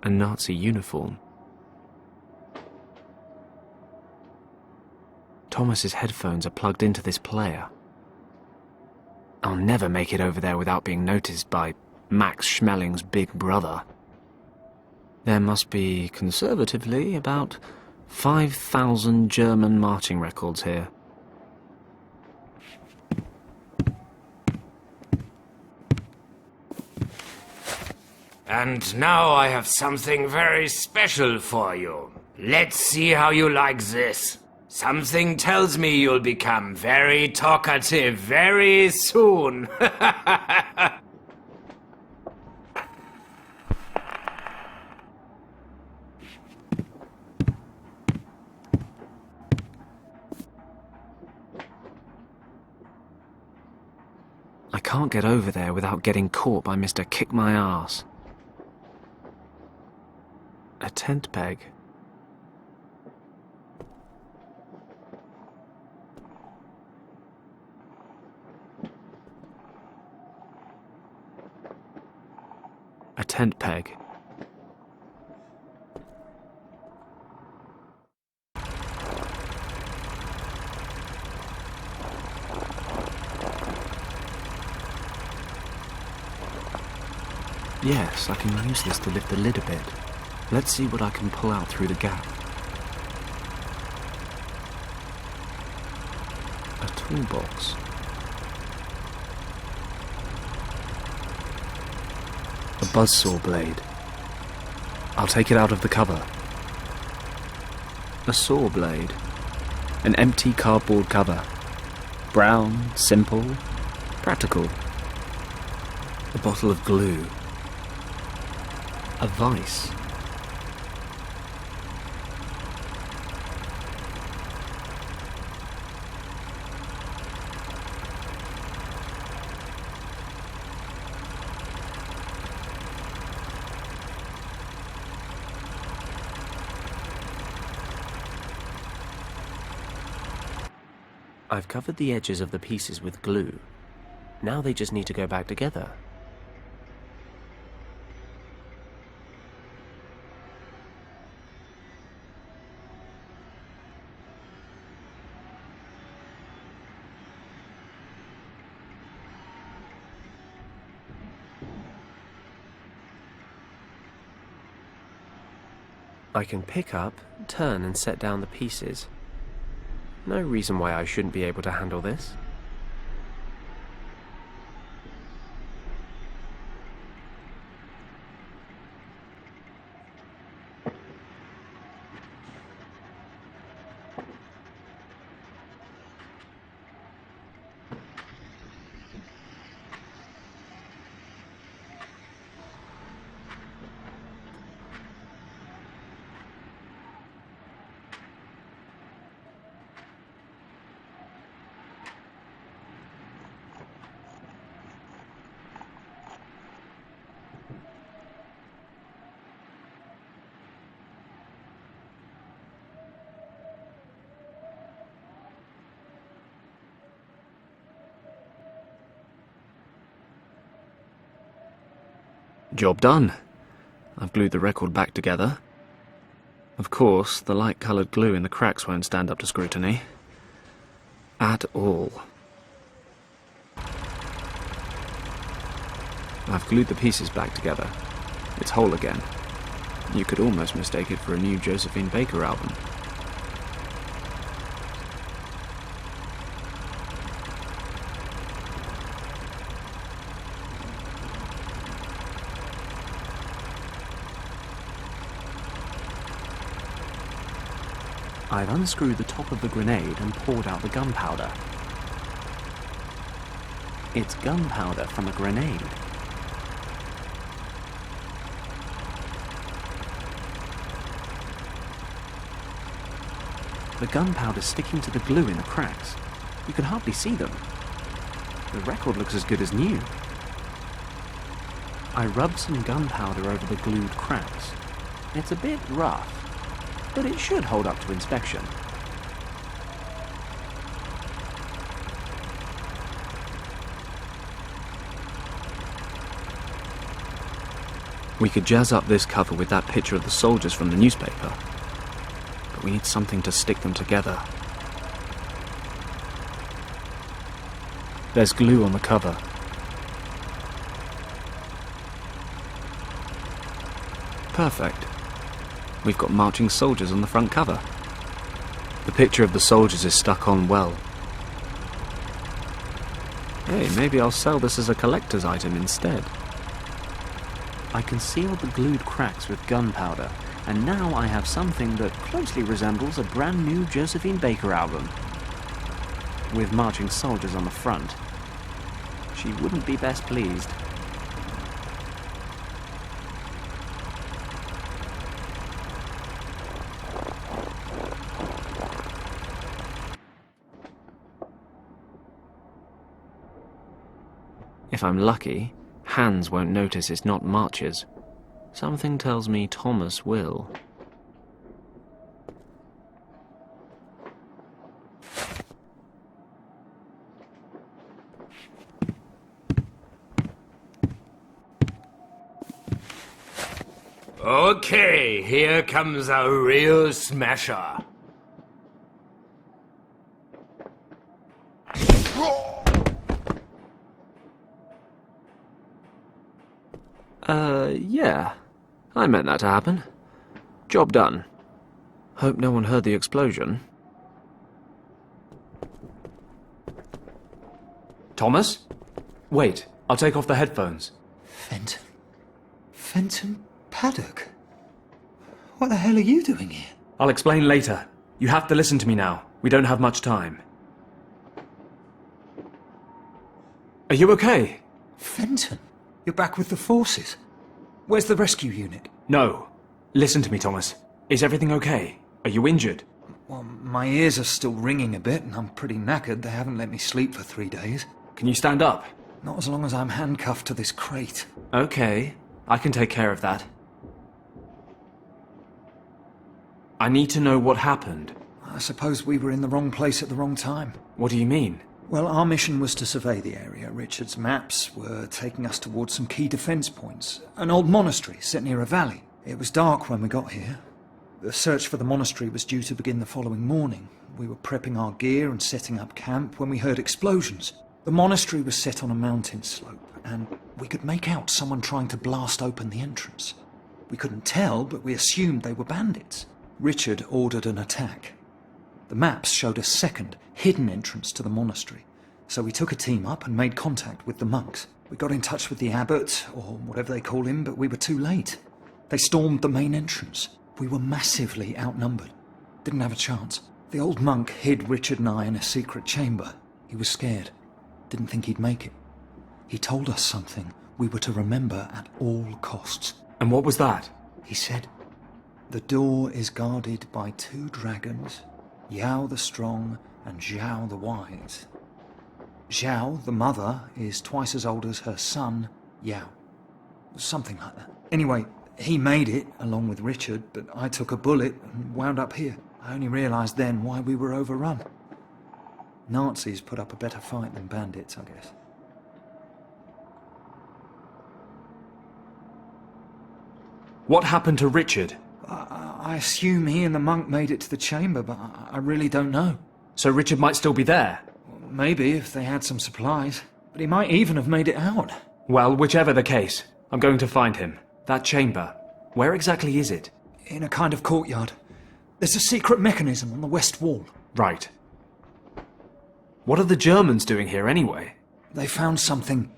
A Nazi uniform. Thomas's headphones are plugged into this player. I'll never make it over there without being noticed by Max Schmeling's big brother. There must be, conservatively, about 5,000 German marching records here. And now I have something very special for you. Let's see how you like this. Something tells me you'll become very talkative very soon. I can't get over there without getting caught by Mr. Kick My Ass. A tent peg. A tent peg. Yes, I can use this to lift the lid a bit. Let's see what I can pull out through the gap. A toolbox. A buzzsaw blade. I'll take it out of the cover. A saw blade. An empty cardboard cover. Brown, simple, practical. A bottle of glue. A vice. I've covered the edges of the pieces with glue. Now they just need to go back together. I can pick up, turn and set down the pieces. No reason why I shouldn't be able to handle this. Job done. I've glued the record back together. Of course, the light-coloured glue in the cracks won't stand up to scrutiny. At all. I've glued the pieces back together. It's whole again. You could almost mistake it for a new Josephine Baker album. I've unscrewed the top of the grenade and poured out the gunpowder. It's gunpowder from a grenade. The gunpowder's sticking to the glue in the cracks. You can hardly see them. The record looks as good as new. I rubbed some gunpowder over the glued cracks. It's a bit rough, but it should hold up to inspection. We could jazz up this cover with that picture of the soldiers from the newspaper. But we need something to stick them together. There's glue on the cover. Perfect. We've got marching soldiers on the front cover. The picture of the soldiers is stuck on well. Hey, maybe I'll sell this as a collector's item instead. I concealed the glued cracks with gunpowder, and now I have something that closely resembles a brand new Josephine Baker album. With marching soldiers on the front. She wouldn't be best pleased. If I'm lucky, Hans won't notice it's not marches. Something tells me Thomas will. Okay, here comes a real smasher. Yeah. I meant that to happen. Job done. Hope no one heard the explosion. Thomas? Wait, I'll take off the headphones. Fenton. Fenton Paddock? What the hell are you doing here? I'll explain later. You have to listen to me now. We don't have much time. Are you okay? Fenton? You're back with the forces? Where's the rescue unit? No. Listen to me, Thomas. Is everything okay? Are you injured? Well, my ears are still ringing a bit and I'm pretty knackered. They haven't let me sleep for 3 days. Can you stand up? Not as long as I'm handcuffed to this crate. Okay. I can take care of that. I need to know what happened. I suppose we were in the wrong place at the wrong time. What do you mean? Well, our mission was to survey the area. Richard's maps were taking us towards some key defense points. An old monastery set near a valley. It was dark when we got here. The search for the monastery was due to begin the following morning. We were prepping our gear and setting up camp when we heard explosions. The monastery was set on a mountain slope, and we could make out someone trying to blast open the entrance. We couldn't tell, but we assumed they were bandits. Richard ordered an attack. The maps showed a second, hidden entrance to the monastery, so we took a team up and made contact with the monks. We got in touch with the abbot, or whatever they call him, but we were too late. They stormed the main entrance. We were massively outnumbered. Didn't have a chance. The old monk hid Richard and I in a secret chamber. He was scared. Didn't think he'd make it. He told us something we were to remember at all costs. And what was that? He said, "The door is guarded by 2 dragons, Yao the Strong and Zhao the Wise. Zhao, the mother, is twice as old as her son, Yao." Something like that. Anyway, he made it, along with Richard, but I took a bullet and wound up here. I only realised then why we were overrun. Nazis put up a better fight than bandits, I guess. What happened to Richard? I assume he and the monk made it to the chamber, but I really don't know. So Richard might still be there? Maybe, if they had some supplies. But he might even have made it out. Well, whichever the case, I'm going to find him. That chamber, where exactly is it? In a kind of courtyard. There's a secret mechanism on the west wall. Right. What are the Germans doing here anyway? They found something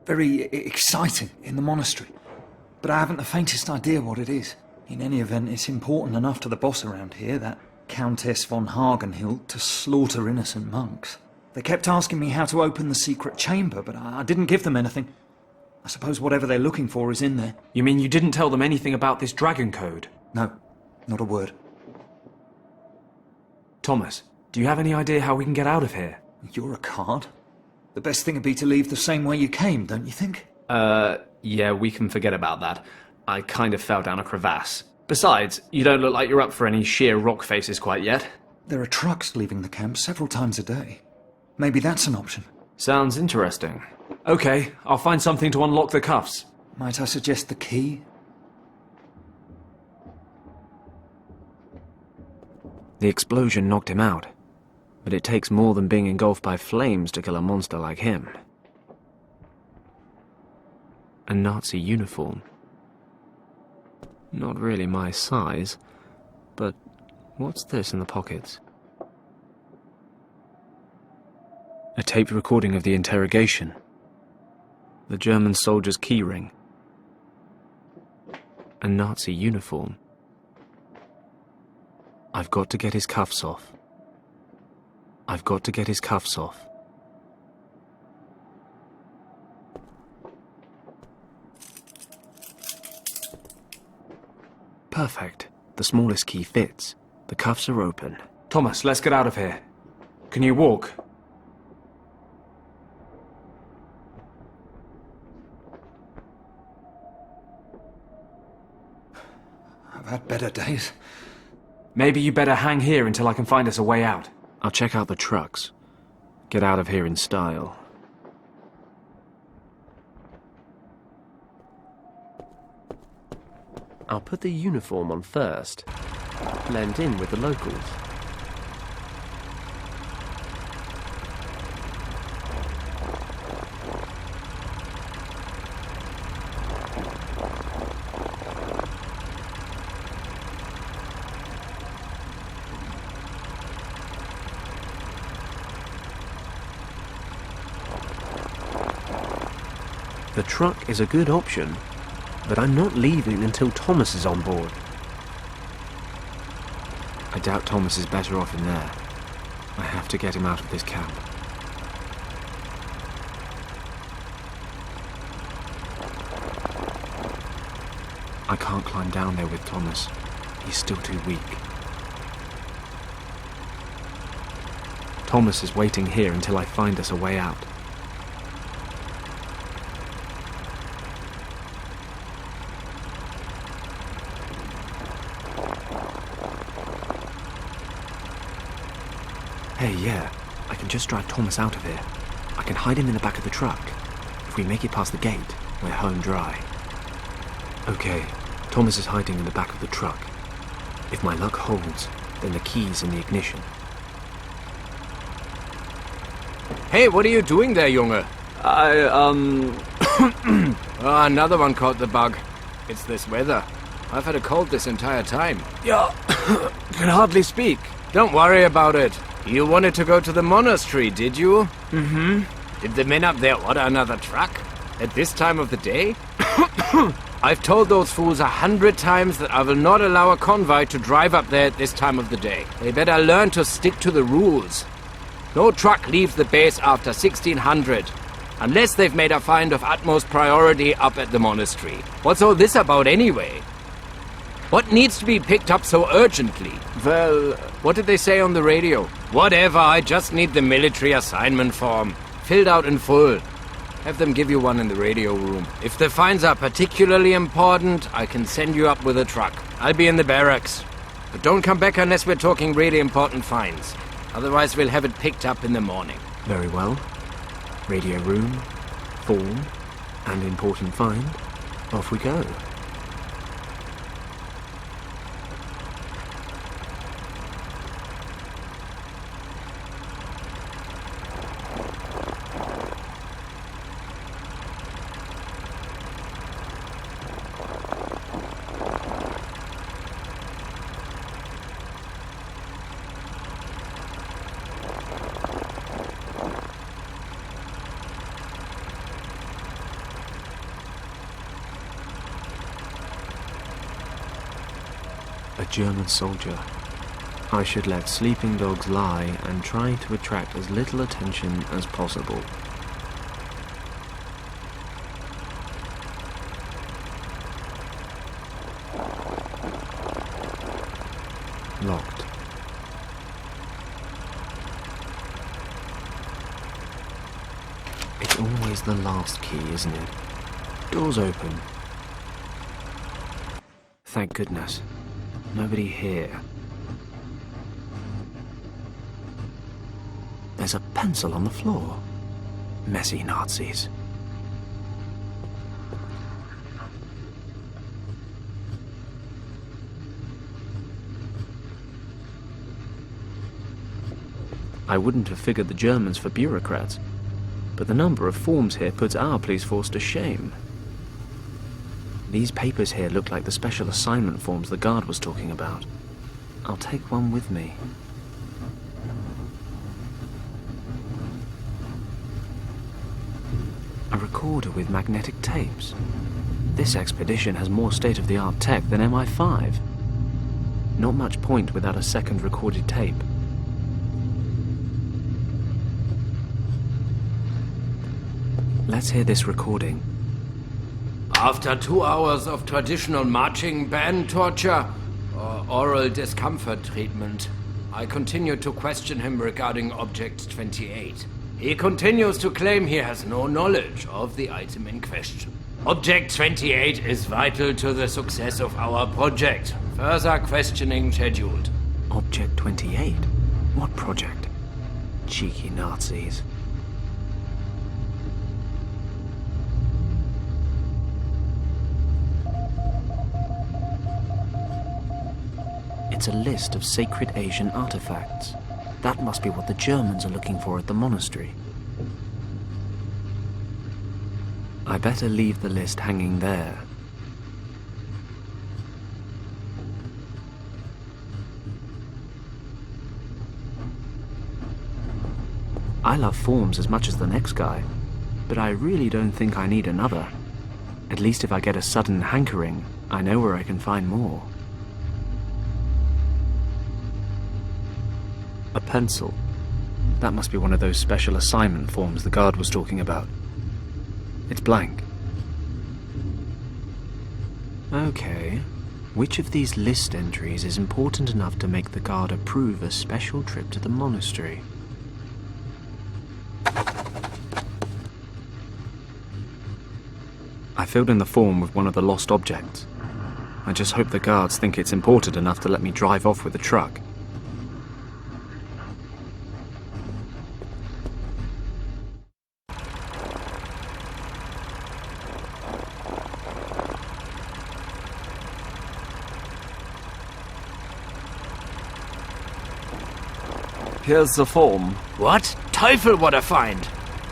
very exciting in the monastery, but I haven't the faintest idea what it is. In any event, it's important enough to the boss around here, that Countess von Hagenhilt, to slaughter innocent monks. They kept asking me how to open the secret chamber, but I didn't give them anything. I suppose whatever they're looking for is in there. You mean you didn't tell them anything about this dragon code? No, not a word. Thomas, do you have any idea how we can get out of here? You're a card. The best thing would be to leave the same way you came, don't you think? Yeah, we can forget about that. I kind of fell down a crevasse. Besides, you don't look like you're up for any sheer rock faces quite yet. There are trucks leaving the camp several times a day. Maybe that's an option. Sounds interesting. Okay, I'll find something to unlock the cuffs. Might I suggest the key? The explosion knocked him out, but it takes more than being engulfed by flames to kill a monster like him. A Nazi uniform. Not really my size, but what's this in the pockets? A taped recording of the interrogation. The German soldier's keyring. A Nazi uniform. I've got to get his cuffs off. I've got to get his cuffs off. Perfect. The smallest key fits. The cuffs are open. Thomas, let's get out of here. Can you walk? I've had better days. Maybe you better hang here until I can find us a way out. I'll check out the trucks. Get out of here in style. I'll put the uniform on first. Blend in with the locals. The truck is a good option, but I'm not leaving until Thomas is on board. I doubt Thomas is better off in there. I have to get him out of this camp. I can't climb down there with Thomas. He's still too weak. Thomas is waiting here until I find us a way out. Hey, yeah, I can just drive Thomas out of here. I can hide him in the back of the truck. If we make it past the gate, we're home dry. Okay, Thomas is hiding in the back of the truck. If my luck holds, then the key's in the ignition. Hey, what are you doing there, Junge? Another one caught the bug. It's this weather. I've had a cold this entire time. Yeah, can hardly speak. Don't worry about it. You wanted to go to the monastery, did you? Mm-hmm. Did the men up there order another truck? At this time of the day? I've told those fools 100 times that I will not allow a convoy to drive up there at this time of the day. They better learn to stick to the rules. No truck leaves the base after 1600, unless they've made a find of utmost priority up at the monastery. What's all this about anyway? What needs to be picked up so urgently? Well, what did they say on the radio? Whatever, I just need the military assignment form, filled out in full. Have them give you one in the radio room. If the finds are particularly important, I can send you up with a truck. I'll be in the barracks. But don't come back unless we're talking really important finds. Otherwise we'll have it picked up in the morning. Very well. Radio room, form, and important find. Off we go. A German soldier. I should let sleeping dogs lie and try to attract as little attention as possible. Locked. It's always the last key, isn't it? Doors open. Thank goodness. Nobody here. There's a pencil on the floor. Messy Nazis. I wouldn't have figured the Germans for bureaucrats, but the number of forms here puts our police force to shame. These papers here look like the special assignment forms the guard was talking about. I'll take one with me. A recorder with magnetic tapes. This expedition has more state-of-the-art tech than MI5. Not much point without a second recorded tape. Let's hear this recording. After 2 hours of traditional marching band torture or oral discomfort treatment, I continued to question him regarding Object 28. He continues to claim he has no knowledge of the item in question. Object 28 is vital to the success of our project. Further questioning scheduled. Object 28? What project? Cheeky Nazis. It's a list of sacred Asian artifacts. That must be what the Germans are looking for at the monastery. I better leave the list hanging there. I love forms as much as the next guy, but I really don't think I need another. At least if I get a sudden hankering, I know where I can find more. A pencil. That must be one of those special assignment forms the guard was talking about. It's blank. Okay. Which of these list entries is important enough to make the guard approve a special trip to the monastery? I filled in the form with one of the lost objects. I just hope the guards think it's important enough to let me drive off with the truck. Here's the form. What? Teufel, what a find!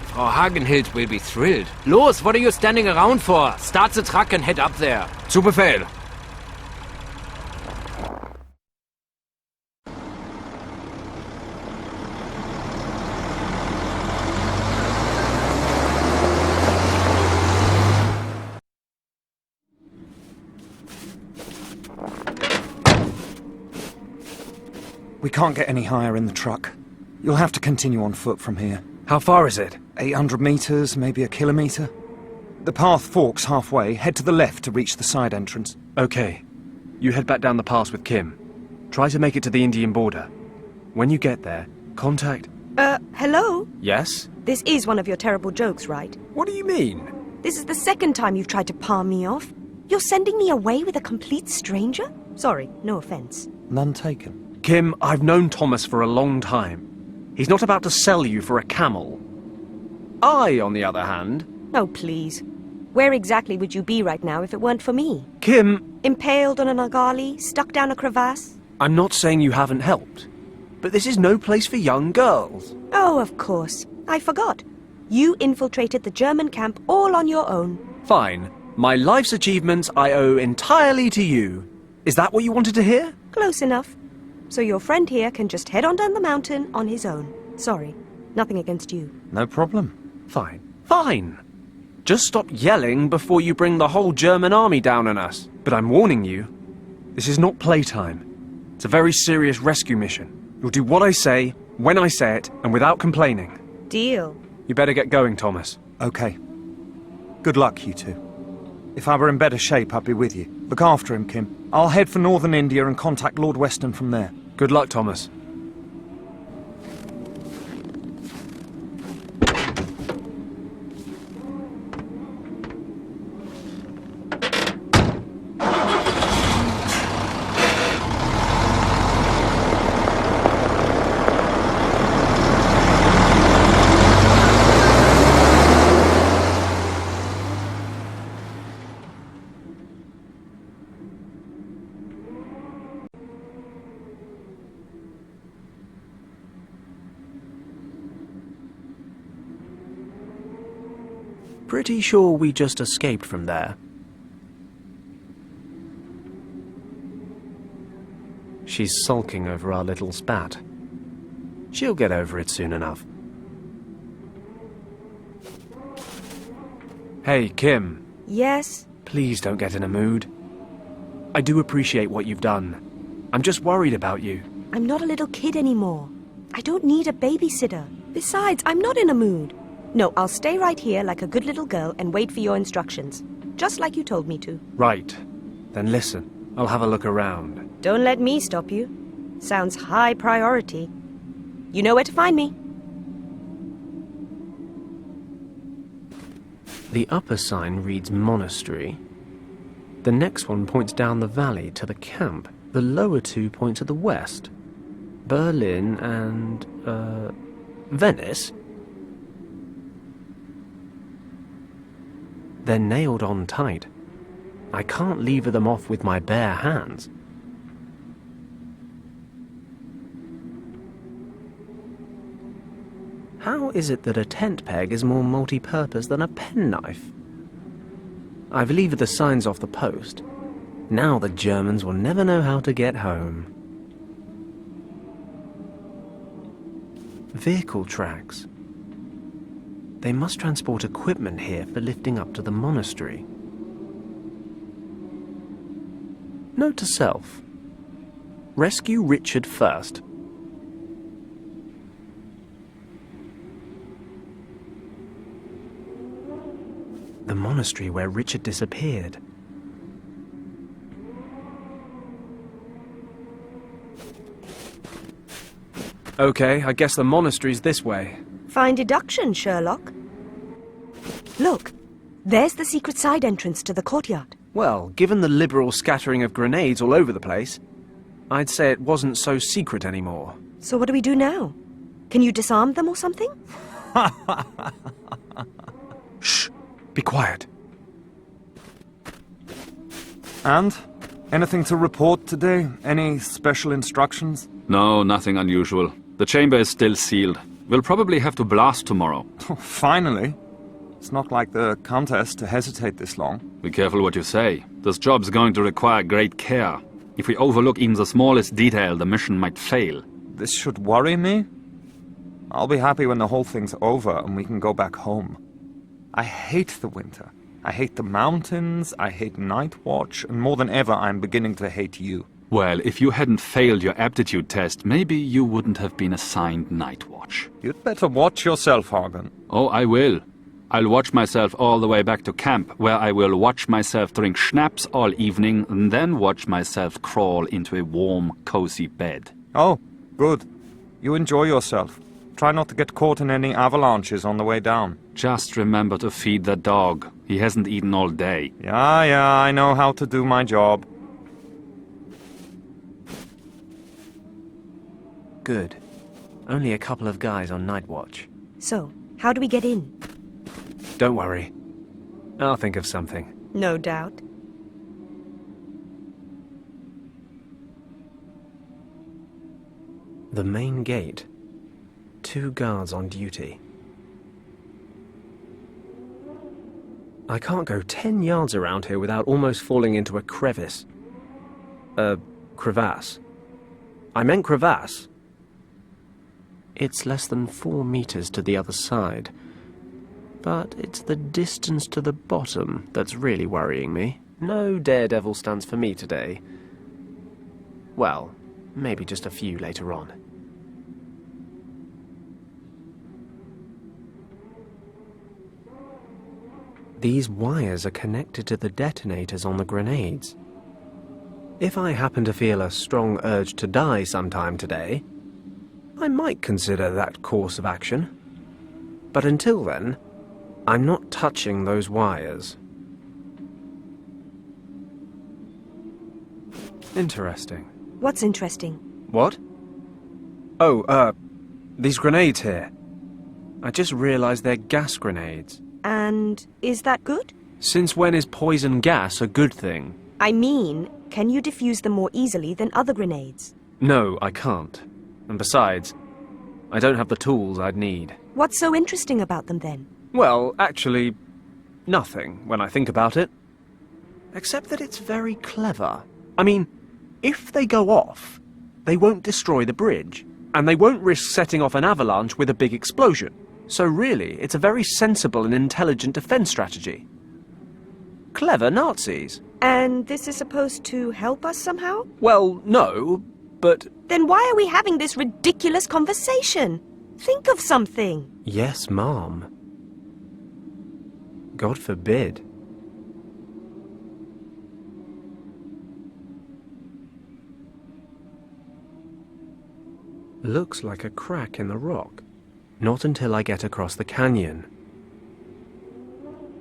Frau Hagenhild will be thrilled. Los, what are you standing around for? Start the truck and head up there. Zu Befehl. We can't get any higher in the truck. You'll have to continue on foot from here. How far is it? 800 meters, maybe a kilometer. The path forks halfway. Head to the left to reach the side entrance. Okay. You head back down the pass with Kim. Try to make it to the Indian border. When you get there, contact... Hello? Yes? This is one of your terrible jokes, right? What do you mean? This is the second time you've tried to palm me off. You're sending me away with a complete stranger? Sorry, no offense. None taken. Kim, I've known Thomas for a long time. He's not about to sell you for a camel. I, on the other hand... Oh, please. Where exactly would you be right now if it weren't for me? Kim... Impaled on an argali, stuck down a crevasse? I'm not saying you haven't helped, but this is no place for young girls. Oh, of course. I forgot. You infiltrated the German camp all on your own. Fine. My life's achievements I owe entirely to you. Is that what you wanted to hear? Close enough. So your friend here can just head on down the mountain on his own. Sorry, nothing against you. No problem. Fine. Fine. Just stop yelling before you bring the whole German army down on us. But I'm warning you, this is not playtime. It's a very serious rescue mission. You'll do what I say, when I say it, and without complaining. Deal. You better get going, Thomas. Okay. Good luck, you two. If I were in better shape, I'd be with you. Look after him, Kim. I'll head for northern India and contact Lord Weston from there. Good luck, Thomas. Pretty sure we just escaped from there. She's sulking over our little spat. She'll get over it soon enough. Hey, Kim. Yes? Please don't get in a mood. I do appreciate what you've done. I'm just worried about you. I'm not a little kid anymore. I don't need a babysitter. Besides, I'm not in a mood. No, I'll stay right here like a good little girl and wait for your instructions. Just like you told me to. Right. Then listen. I'll have a look around. Don't let me stop you. Sounds high priority. You know where to find me. The upper sign reads monastery. The next one points down the valley to the camp. The lower two point to the west. Berlin and, Venice? They're nailed on tight. I can't lever them off with my bare hands. How is it that a tent peg is more multi-purpose than a penknife? I've levered the signs off the post. Now the Germans will never know how to get home. Vehicle tracks. They must transport equipment here for lifting up to the monastery. Note to self. Rescue Richard first. The monastery where Richard disappeared. Okay, I guess the monastery's this way. Fine deduction, Sherlock. Look, there's the secret side entrance to the courtyard. Well, given the liberal scattering of grenades all over the place, I'd say it wasn't so secret anymore. So what do we do now? Can you disarm them or something? Shh! Be quiet. And? Anything to report today? Any special instructions? No, nothing unusual. The chamber is still sealed. We'll probably have to blast tomorrow. Finally. It's not like the Countess to hesitate this long. Be careful what you say. This job's going to require great care. If we overlook even the smallest detail, the mission might fail. This should worry me? I'll be happy when the whole thing's over and we can go back home. I hate the winter. I hate the mountains, I hate night watch, and more than ever I'm beginning to hate you. Well, if you hadn't failed your aptitude test, maybe you wouldn't have been assigned night watch. You'd better watch yourself, Hagen. Oh, I will. I'll watch myself all the way back to camp, where I will watch myself drink schnapps all evening, and then watch myself crawl into a warm, cozy bed. Oh, good. You enjoy yourself. Try not to get caught in any avalanches on the way down. Just remember to feed the dog. He hasn't eaten all day. Yeah, I know how to do my job. Good. Only a couple of guys on night watch. So, how do we get in? Don't worry. I'll think of something. No doubt. The main gate. 2 guards on duty. I can't go 10 yards around here without almost falling into a crevice. Crevasse. I meant crevasse. It's less than 4 meters to the other side. But it's the distance to the bottom that's really worrying me. No daredevil stunts for me today. Well, maybe just a few later on. These wires are connected to the detonators on the grenades. If I happen to feel a strong urge to die sometime today, I might consider that course of action. But until then, I'm not touching those wires. Interesting. What's interesting? What? Oh, these grenades here. I just realized they're gas grenades. And is that good? Since when is poison gas a good thing? I mean, can you defuse them more easily than other grenades? No, I can't. And besides, I don't have the tools I'd need. What's so interesting about them then? Well, actually, nothing when I think about it. Except that it's very clever. I mean, if they go off, they won't destroy the bridge, and they won't risk setting off an avalanche with a big explosion. So really, it's a very sensible and intelligent defense strategy. Clever Nazis. And this is supposed to help us somehow? Well, no, but... Then why are we having this ridiculous conversation? Think of something. Yes, Mom. God forbid. Looks like a crack in the rock. Not until I get across the canyon.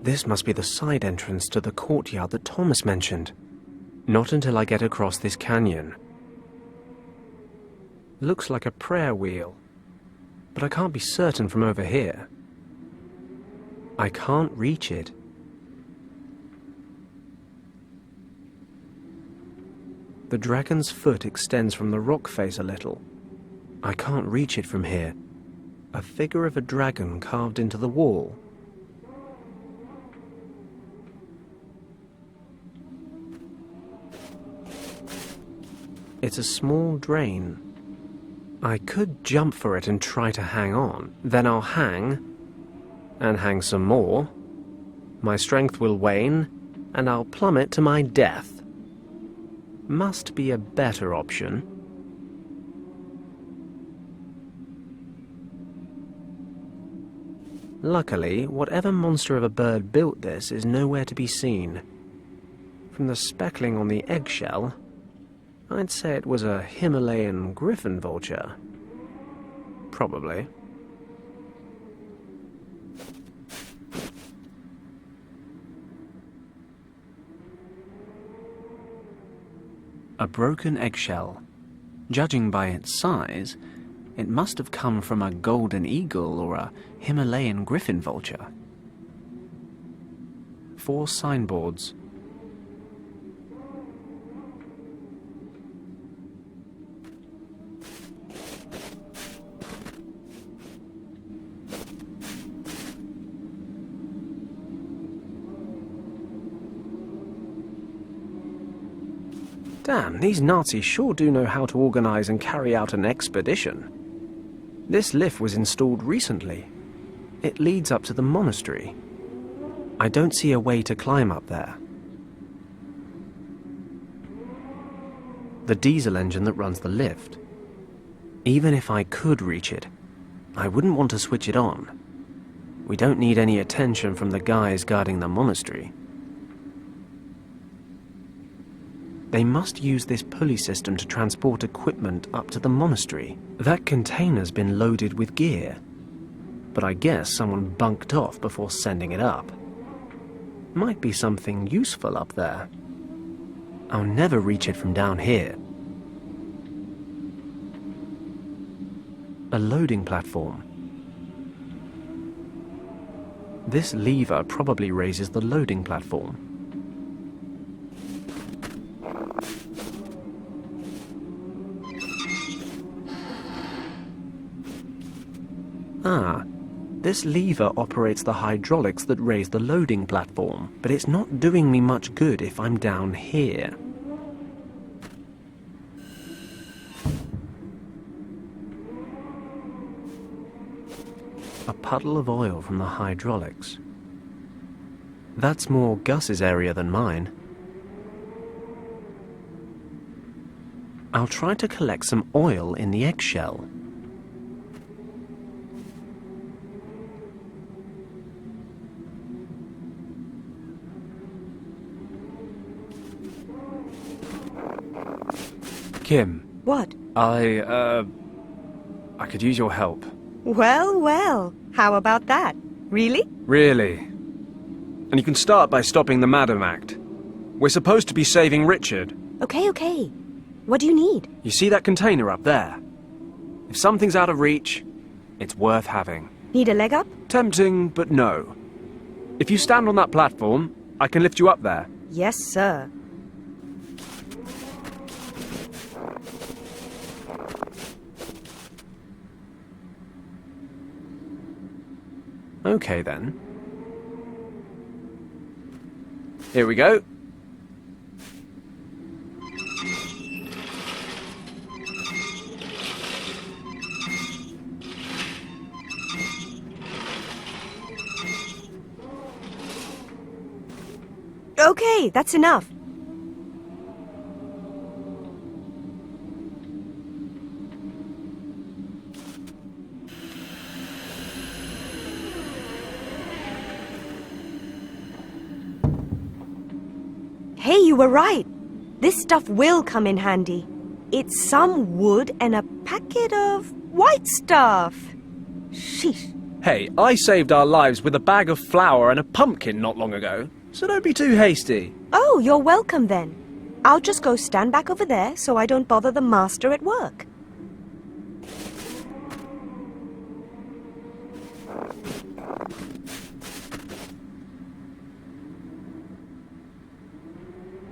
This must be the side entrance to the courtyard that Thomas mentioned. Not until I get across this canyon. Looks like a prayer wheel, but I can't be certain from over here. I can't reach it. The dragon's foot extends from the rock face a little. I can't reach it from here. A figure of a dragon carved into the wall. It's a small drain. I could jump for it and try to hang on. Then I'll hang, and hang some more. My strength will wane, and I'll plummet to my death. must be a better option. Luckily, whatever monster of a bird built this is nowhere to be seen. From the speckling on the eggshell, I'd say it was a Himalayan griffin vulture. Probably. A broken eggshell. Judging by its size, it must have come from a golden eagle or a Himalayan griffin vulture. 4 signboards. Damn, these Nazis sure do know how to organize and carry out an expedition. This lift was installed recently. It leads up to the monastery. I don't see a way to climb up there. The diesel engine that runs the lift. Even if I could reach it, I wouldn't want to switch it on. We don't need any attention from the guys guarding the monastery. They must use this pulley system to transport equipment up to the monastery. That container's been loaded with gear, but I guess someone bunked off before sending it up. Might be something useful up there. I'll never reach it from down here. A loading platform. This lever probably raises the loading platform. Ah, this lever operates the hydraulics that raise the loading platform, but it's not doing me much good if I'm down here. A puddle of oil from the hydraulics. That's more Gus's area than mine. I'll try to collect some oil in the eggshell. Kim. What? I could use your help. Well, well. How about that? Really? Really. And you can start by stopping the Madam Act. We're supposed to be saving Richard. Okay, okay. What do you need? You see that container up there? If something's out of reach, it's worth having. Need a leg up? Tempting, but no. If you stand on that platform, I can lift you up there. Yes, sir. Okay, then. Here we go. Okay, that's enough. Hey, you were right. This stuff will come in handy. It's some wood and a packet of white stuff. Sheesh. Hey, I saved our lives with a bag of flour and a pumpkin not long ago, so don't be too hasty. Oh, you're welcome then. I'll just go stand back over there so I don't bother the master at work.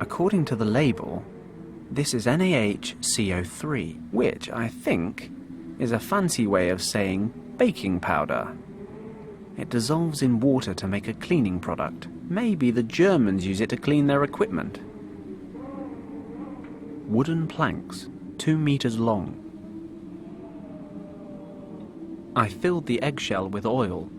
According to the label, this is NaHCO3, which I think is a fancy way of saying baking powder. It dissolves in water to make a cleaning product. Maybe the Germans use it to clean their equipment. Wooden planks, 2 meters long. I filled the eggshell with oil.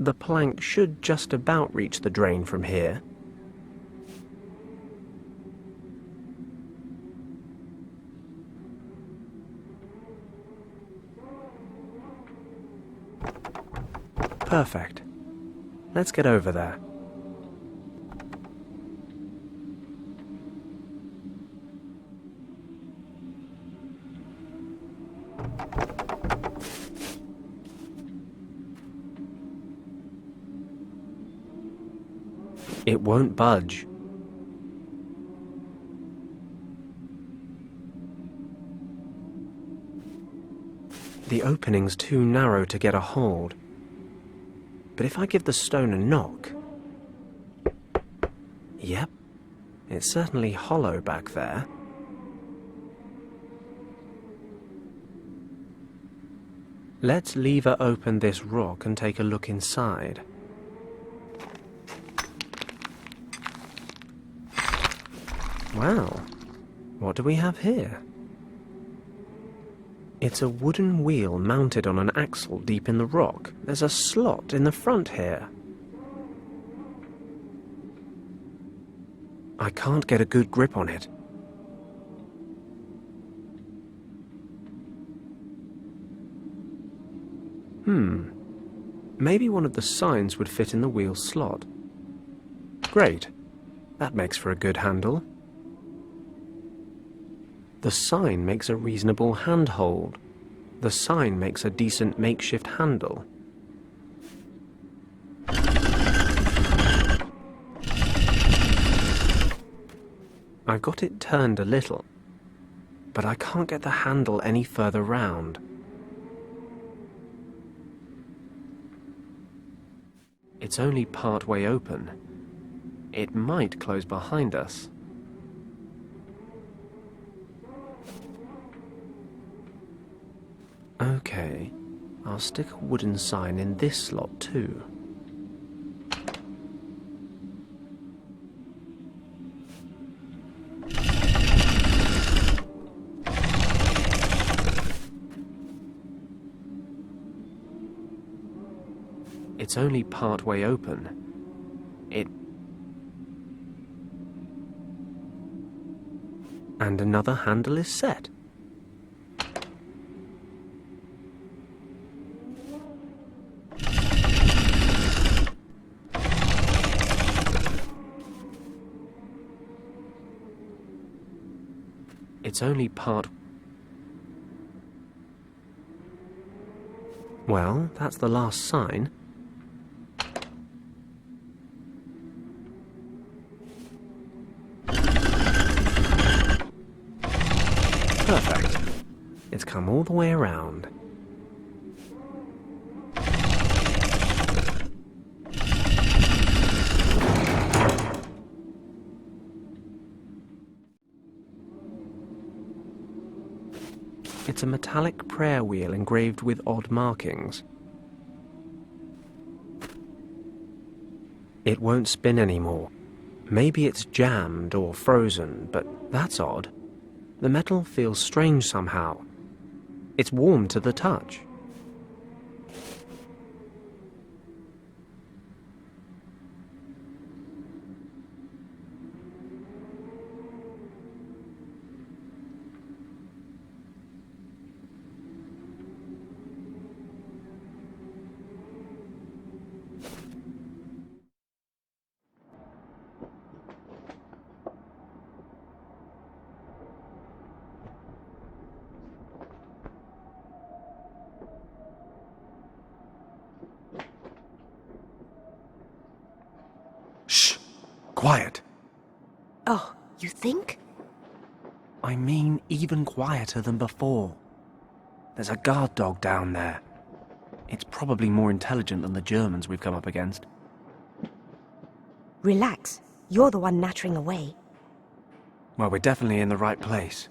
The plank should just about reach the drain from here. Perfect. Let's get over there. It won't budge. The opening's too narrow to get a hold. But if I give the stone a knock... Yep, it's certainly hollow back there. Let's lever open this rock and take a look inside. Wow, what do we have here? It's a wooden wheel mounted on an axle deep in the rock. There's a slot in the front here. I can't get a good grip on it. Maybe one of the signs would fit in the wheel slot. Great. That makes for a good handle. The sign makes a reasonable handhold. The sign makes a decent makeshift handle. I've got it turned a little, but I can't get the handle any further round. It's only part way open. It might close behind us. Okay, I'll stick a wooden sign in this slot too. It's only part way open. And another handle is set. It's only part... Well, that's the last sign. Perfect. It's come all the way around. It's a metallic prayer wheel engraved with odd markings. It won't spin anymore. Maybe it's jammed or frozen, but that's odd. The metal feels strange somehow. It's warm to the touch. Shh! Quiet. Oh, you think? I mean, even quieter than before. There's a guard dog down there. It's probably more intelligent than the Germans we've come up against. Relax. You're the one nattering away. Well, we're definitely in the right place.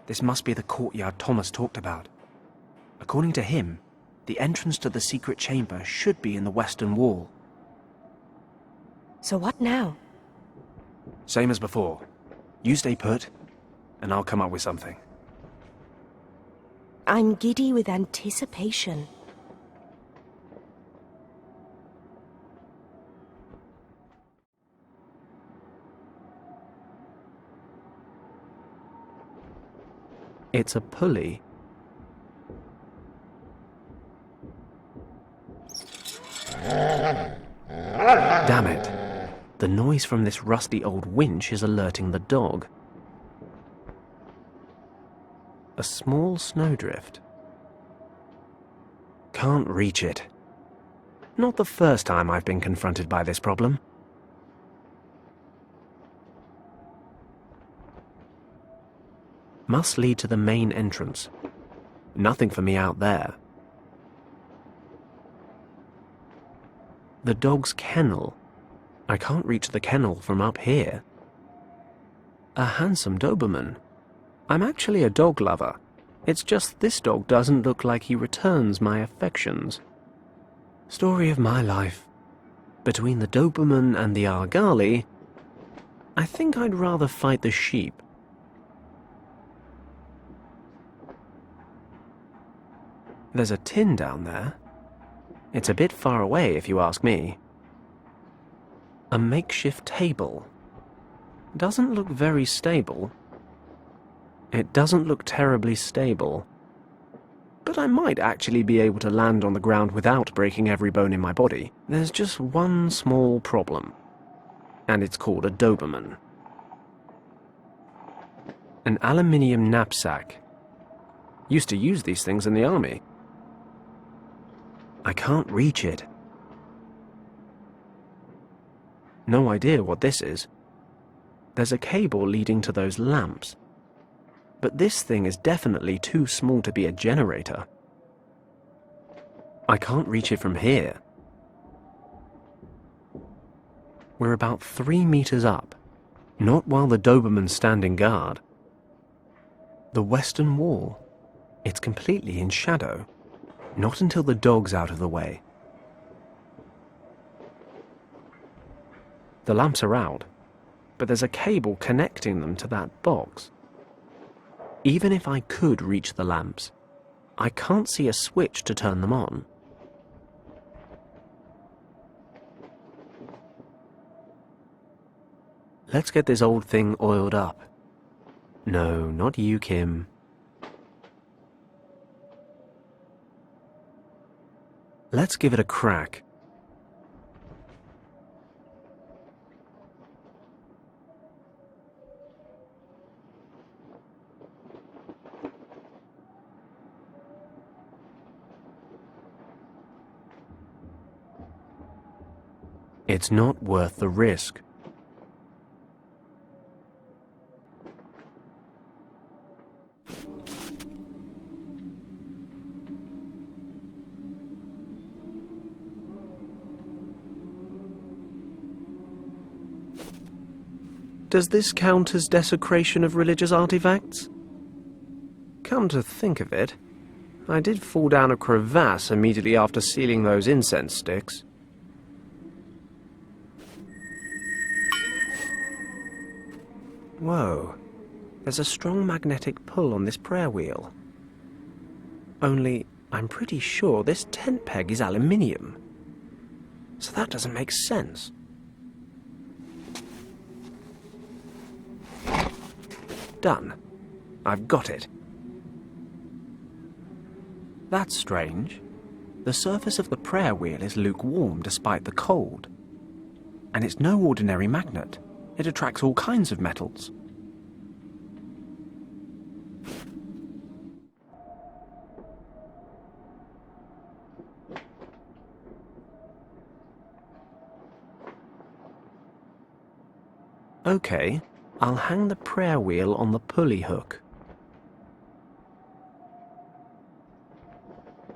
This must be the courtyard Thomas talked about. According to him, the entrance to the secret chamber should be in the western wall. So what now? Same as before. You stay put, and I'll come up with something. I'm giddy with anticipation. It's a pulley. Damn it. The noise from this rusty old winch is alerting the dog. A small snowdrift. Can't reach it. Not the first time I've been confronted by this problem. Must lead to the main entrance. Nothing for me out there. The dog's kennel. I can't reach the kennel from up here. A handsome Doberman. I'm actually a dog lover. It's just this dog doesn't look like he returns my affections. Story of my life. Between the Doberman and the Argali, I think I'd rather fight the sheep. There's a tin down there. It's a bit far away, if you ask me. A makeshift table. Doesn't look very stable. It doesn't look terribly stable. But I might actually be able to land on the ground without breaking every bone in my body. There's just one small problem. And it's called a Doberman. An aluminium knapsack. Used to use these things in the army. I can't reach it. No idea what this is. There's a cable leading to those lamps. But this thing is definitely too small to be a generator. I can't reach it from here. We're about 3 meters up. Not while the Doberman's standing guard. The western wall. It's completely in shadow. Not until the dog's out of the way. The lamps are out, but there's a cable connecting them to that box. Even if I could reach the lamps, I can't see a switch to turn them on. Let's get this old thing oiled up. No, not you, Kim. Let's give it a crack. It's not worth the risk. Does this count as desecration of religious artifacts? Come to think of it, I did fall down a crevasse immediately after sealing those incense sticks. Whoa, there's a strong magnetic pull on this prayer wheel. Only, I'm pretty sure this tent peg is aluminium. So that doesn't make sense. Done. I've got it. That's strange. The surface of the prayer wheel is lukewarm despite the cold. And it's no ordinary magnet. It attracts all kinds of metals. Okay. I'll hang the prayer wheel on the pulley hook.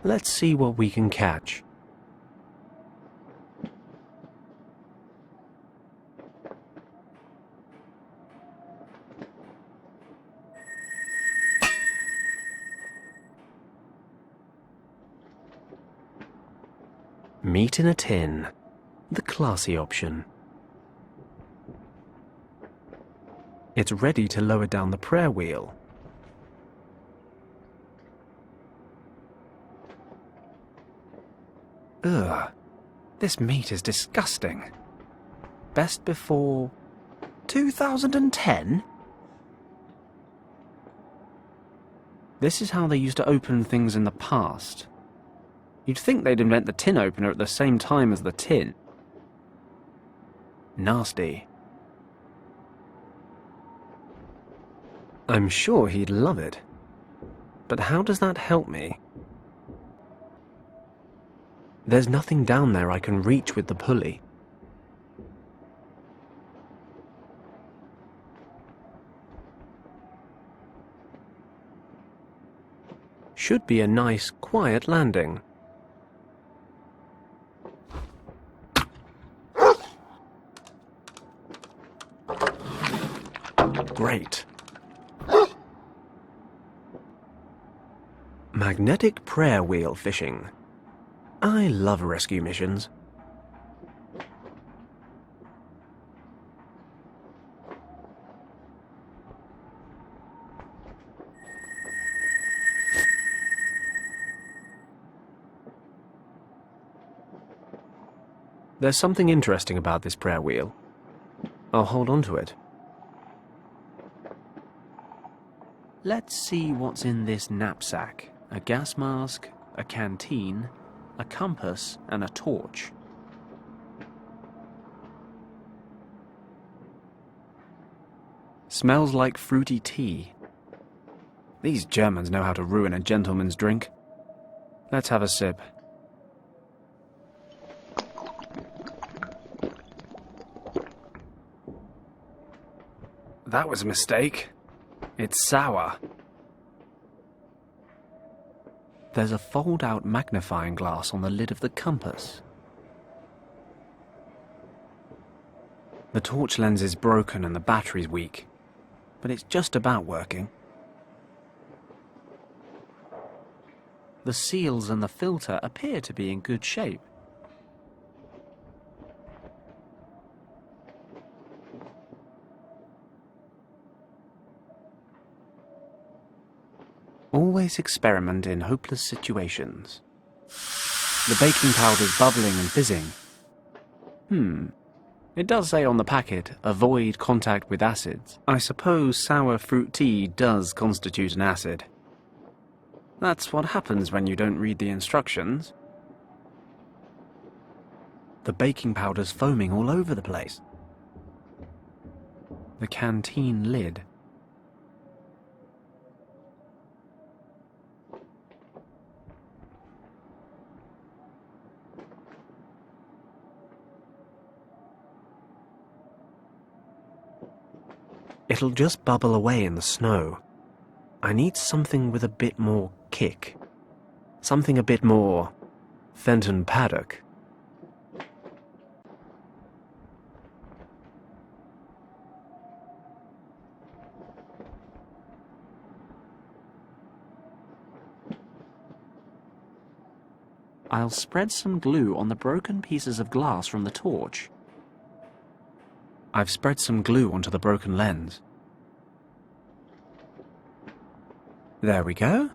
Let's see what we can catch. Meat in a tin. The classy option. It's ready to lower down the prayer wheel. Ugh, this meat is disgusting. Best before 2010? This is how they used to open things in the past. You'd think they'd invent the tin opener at the same time as the tin. Nasty. I'm sure he'd love it. But how does that help me? There's nothing down there I can reach with the pulley. Should be a nice, quiet landing. Great. Magnetic prayer wheel fishing. I love rescue missions. There's something interesting about this prayer wheel. I'll hold on to it. Let's see what's in this knapsack. A gas mask, a canteen, a compass, and a torch. Smells like fruity tea. These Germans know how to ruin a gentleman's drink. Let's have a sip. That was a mistake. It's sour. There's a fold-out magnifying glass on the lid of the compass. The torch lens is broken and the battery's weak, but it's just about working. The seals and the filter appear to be in good shape. Always experiment in hopeless situations. The baking powder's bubbling and fizzing. It does say on the packet, avoid contact with acids. I suppose sour fruit tea does constitute an acid. That's what happens when you don't read the instructions. The baking powder's foaming all over the place. The canteen lid. It'll just bubble away in the snow. I need something with a bit more kick. Something a bit more Fenton Paddock. I'll spread some glue on the broken pieces of glass from the torch. I've spread some glue onto the broken lens. There we go.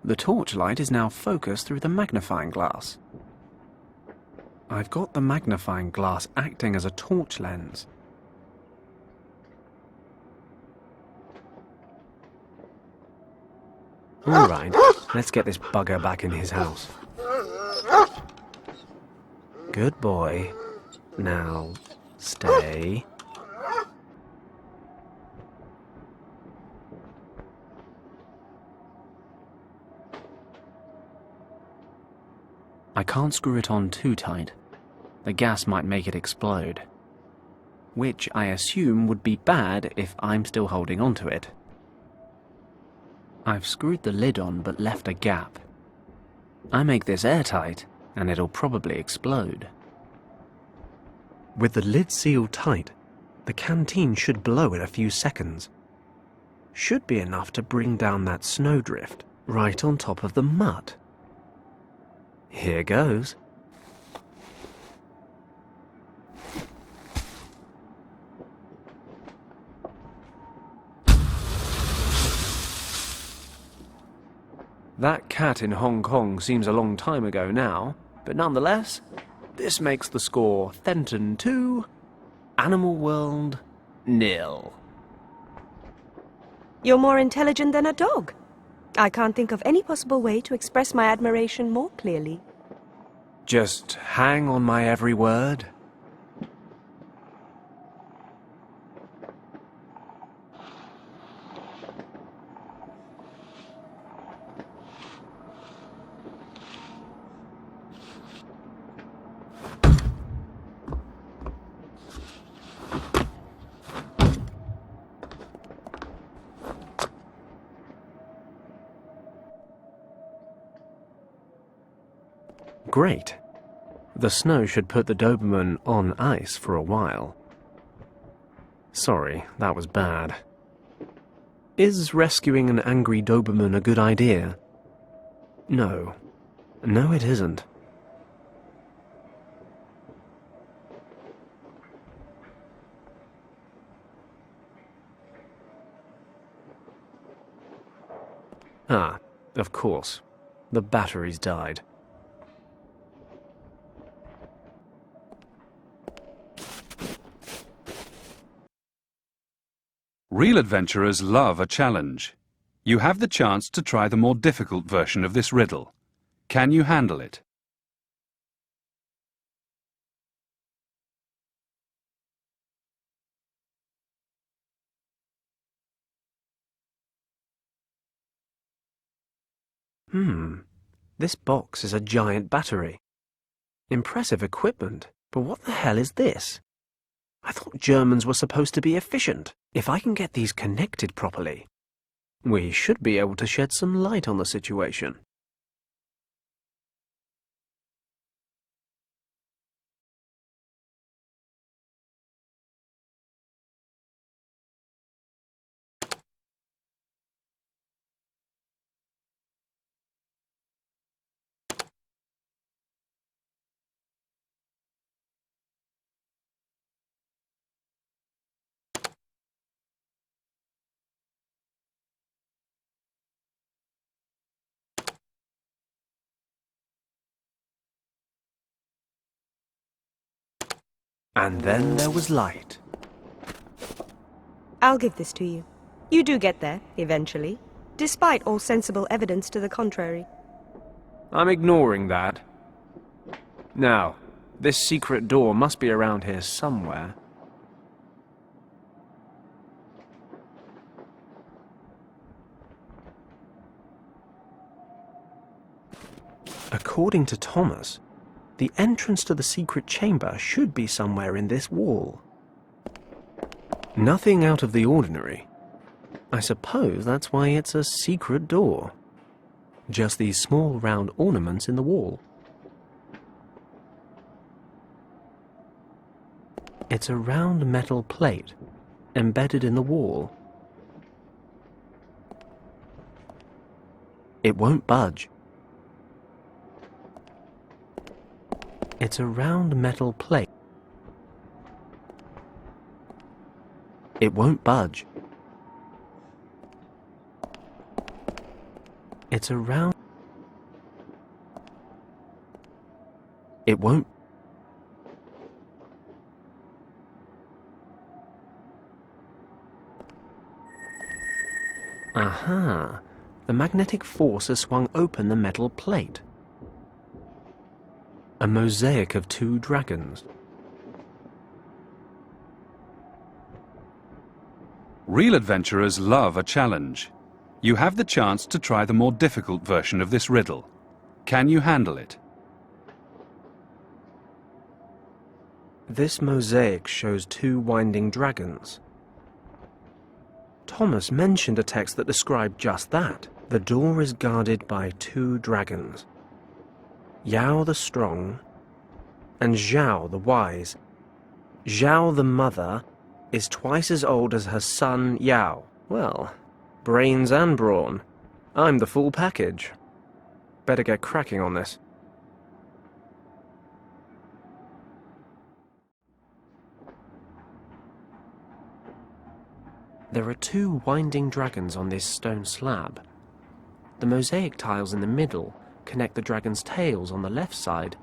The torchlight is now focused through the magnifying glass. I've got the magnifying glass acting as a torch lens. All right, let's get this bugger back in his house. Good boy. Now, stay. I can't screw it on too tight. The gas might make it explode. Which I assume would be bad if I'm still holding onto it. I've screwed the lid on but left a gap. I make this airtight and it'll probably explode. With the lid sealed tight, the canteen should blow in a few seconds. Should be enough to bring down that snowdrift right on top of the mud. Here goes. That cat in Hong Kong seems a long time ago now, but nonetheless, this makes the score Fenton 2, Animal World 0. You're more intelligent than a dog. I can't think of any possible way to express my admiration more clearly. Just hang on my every word. Great. The snow should put the Doberman on ice for a while. Sorry, that was bad. Is rescuing an angry Doberman a good idea? No. No, it isn't. Ah, of course. The batteries died. Real adventurers love a challenge. You have the chance to try the more difficult version of this riddle. Can you handle it? This box is a giant battery. Impressive equipment, but what the hell is this? I thought Germans were supposed to be efficient. If I can get these connected properly, we should be able to shed some light on the situation. And then there was light. I'll give this to you. You do get there, eventually, despite all sensible evidence to the contrary. I'm ignoring that. Now, this secret door must be around here somewhere. According to Thomas, the entrance to the secret chamber should be somewhere in this wall. Nothing out of the ordinary. I suppose that's why it's a secret door. Just these small round ornaments in the wall. It's a round metal plate, embedded in the wall. It won't budge. It's a round metal plate. It won't budge. It's a round... It won't... Aha! The magnetic force has swung open the metal plate. A mosaic of 2 dragons. Real adventurers love a challenge. You have the chance to try the more difficult version of this riddle. Can you handle it? This mosaic shows 2 winding dragons. Thomas mentioned a text that described just that. The door is guarded by 2 dragons. Yao the Strong and Zhao the Wise. Zhao the mother is twice as old as her son Yao. Well, brains and brawn. I'm the full package. Better get cracking on this. There are 2 winding dragons on this stone slab. The mosaic tiles in the middle connect the dragons' tails on the left side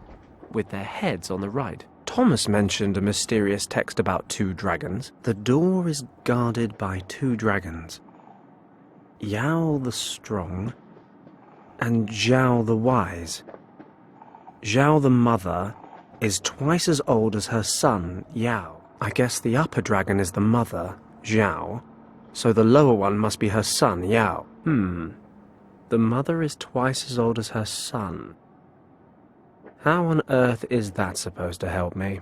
with their heads on the right. Thomas mentioned a mysterious text about 2 dragons. The door is guarded by 2 dragons. Yao the Strong and Zhao the Wise. Zhao the mother is twice as old as her son, Yao. I guess the upper dragon is the mother, Zhao, so the lower one must be her son, Yao. The mother is twice as old as her son. How on earth is that supposed to help me?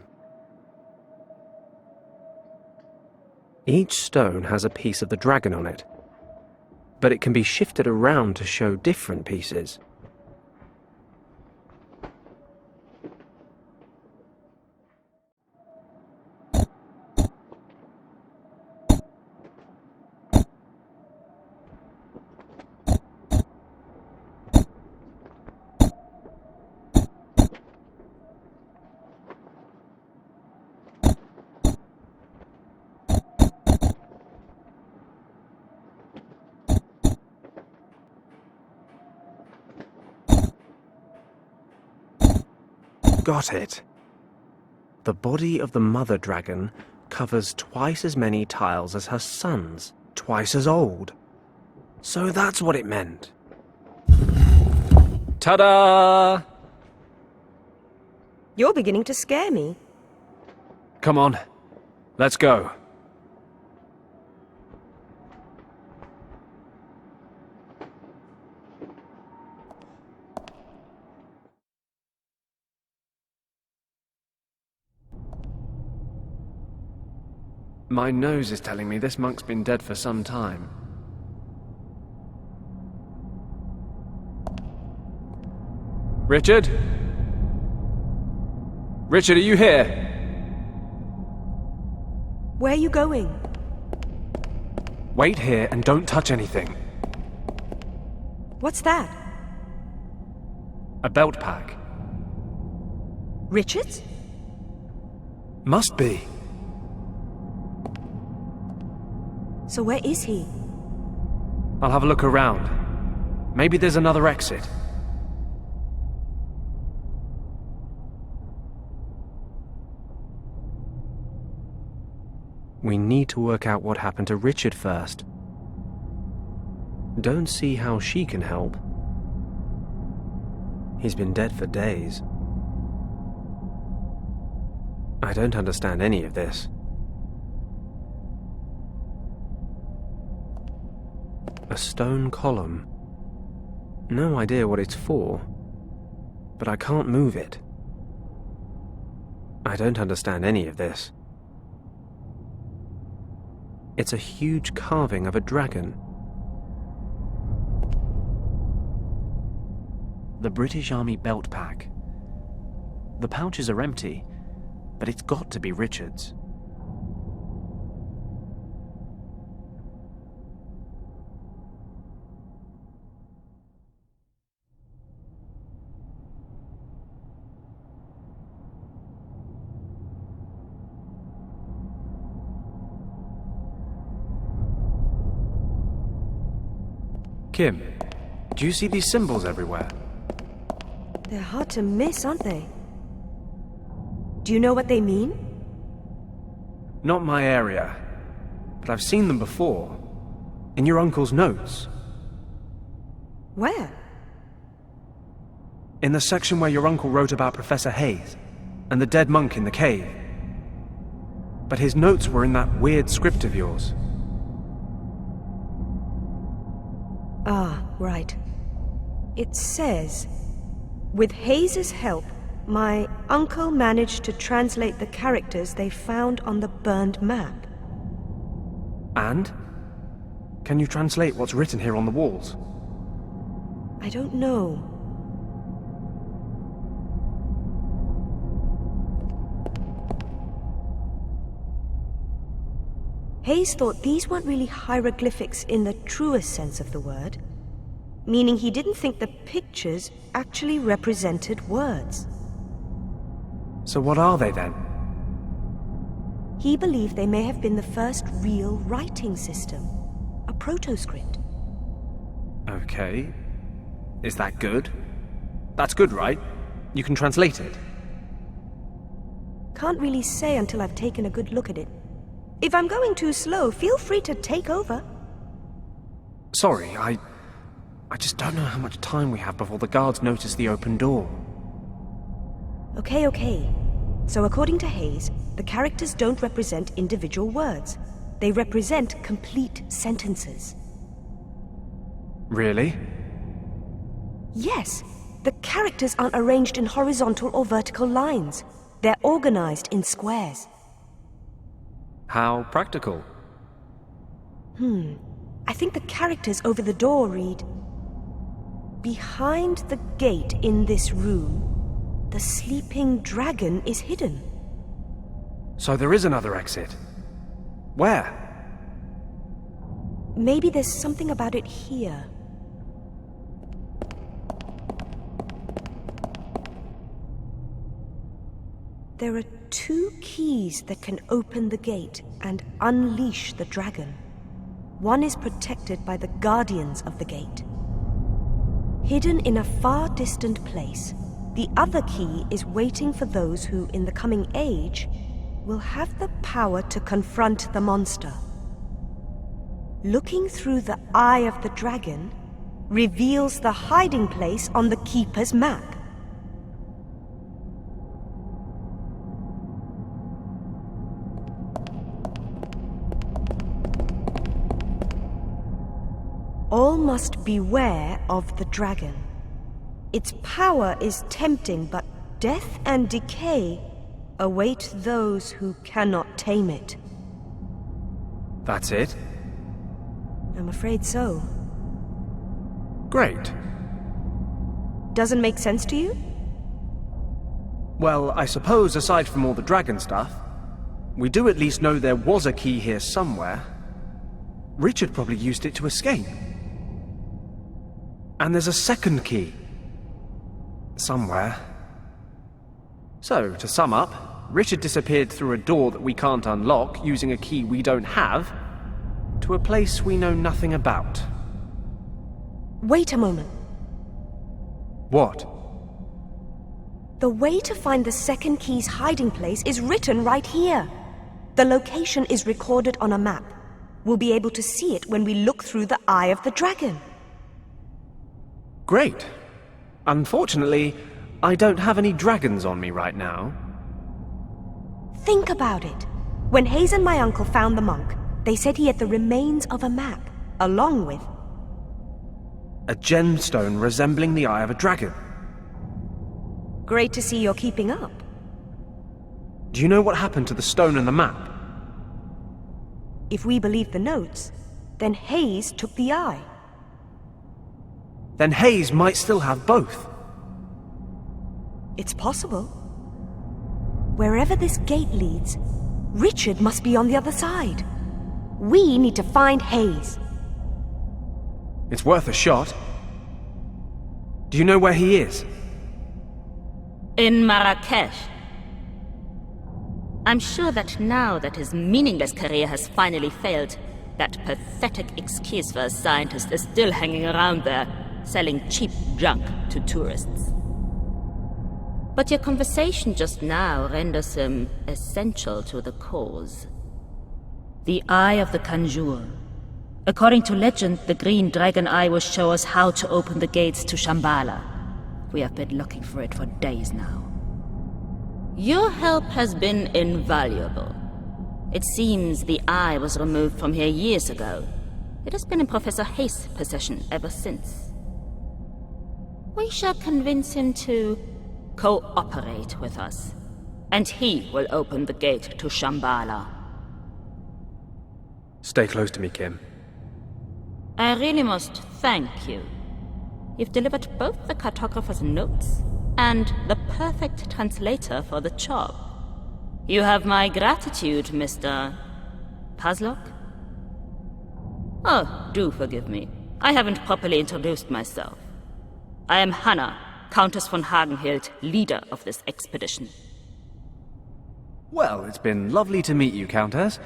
Each stone has a piece of the dragon on it, but it can be shifted around to show different pieces. Got it. The body of the mother dragon covers twice as many tiles as her son's, twice as old. So that's what it meant. Ta-da! You're beginning to scare me. Come on, let's go. My nose is telling me this monk's been dead for some time. Richard? Richard, are you here? Where are you going? Wait here and don't touch anything. What's that? A belt pack. Richard's? Must be. So where is he? I'll have a look around. Maybe there's another exit. We need to work out what happened to Richard first. Don't see how she can help. He's been dead for days. I don't understand any of this. A stone column. No idea what it's for, but I can't move it. I don't understand any of this. It's a huge carving of a dragon. The British Army belt pack. The pouches are empty, but it's got to be Richard's. Kim, do you see these symbols everywhere? They're hard to miss, aren't they? Do you know what they mean? Not my area, but I've seen them before. In your uncle's notes. Where? In the section where your uncle wrote about Professor Hayes and the dead monk in the cave. But his notes were in that weird script of yours. Ah, right. It says, with Hayes's help, my uncle managed to translate the characters they found on the burned map. And? Can you translate what's written here on the walls? I don't know. Hayes thought these weren't really hieroglyphics in the truest sense of the word, meaning he didn't think the pictures actually represented words. So what are they then? He believed they may have been the first real writing system, a proto-script. Okay. Is that good? That's good, right? You can translate it. Can't really say until I've taken a good look at it. If I'm going too slow, feel free to take over. Sorry, I just don't know how much time we have before the guards notice the open door. Okay. So according to Hayes, the characters don't represent individual words. They represent complete sentences. Really? Yes. The characters aren't arranged in horizontal or vertical lines. They're organized in squares. How practical. I think the characters over the door read, "Behind the gate in this room, the sleeping dragon is hidden." So there is another exit. Where? Maybe there's something about it here. There are 2 keys that can open the gate and unleash the dragon. One is protected by the guardians of the gate, hidden in a far distant place. The other key is waiting for those who, in the coming age, will have the power to confront the monster. Looking through the eye of the dragon reveals the hiding place on the Keeper's map. All must beware of the dragon. Its power is tempting, but death and decay await those who cannot tame it. That's it? I'm afraid so. Great. Doesn't make sense to you? Well, I suppose aside from all the dragon stuff, we do at least know there was a key here somewhere. Richard probably used it to escape. And there's a second key. Somewhere. So, to sum up, Richard disappeared through a door that we can't unlock using a key we don't have, to a place we know nothing about. Wait a moment. What? The way to find the second key's hiding place is written right here. The location is recorded on a map. We'll be able to see it when we look through the eye of the dragon. Great. Unfortunately, I don't have any dragons on me right now. Think about it. When Hayes and my uncle found the monk, they said he had the remains of a map, along with a gemstone resembling the eye of a dragon. Great to see you're keeping up. Do you know what happened to the stone and the map? If we believe the notes, then Hayes took the eye. Then Hayes might still have both. It's possible. Wherever this gate leads, Richard must be on the other side. We need to find Hayes. It's worth a shot. Do you know where he is? In Marrakesh. I'm sure that now that his meaningless career has finally failed, that pathetic excuse for a scientist is still hanging around there, selling cheap junk to tourists. But your conversation just now renders him essential to the cause. The Eye of the Conjure. According to legend, the green dragon eye will show us how to open the gates to Shambala. We have been looking for it for days now. Your help has been invaluable. It seems the eye was removed from here years ago. It has been in Professor Hayes' possession ever since. We shall convince him to cooperate with us, and he will open the gate to Shambala. Stay close to me, Kim. I really must thank you. You've delivered both the cartographer's notes and the perfect translator for the job. You have my gratitude, Mr. Paddock. Oh, do forgive me. I haven't properly introduced myself. I am Hannah, Countess von Hagenhild, leader of this expedition. Well, it's been lovely to meet you, Countess.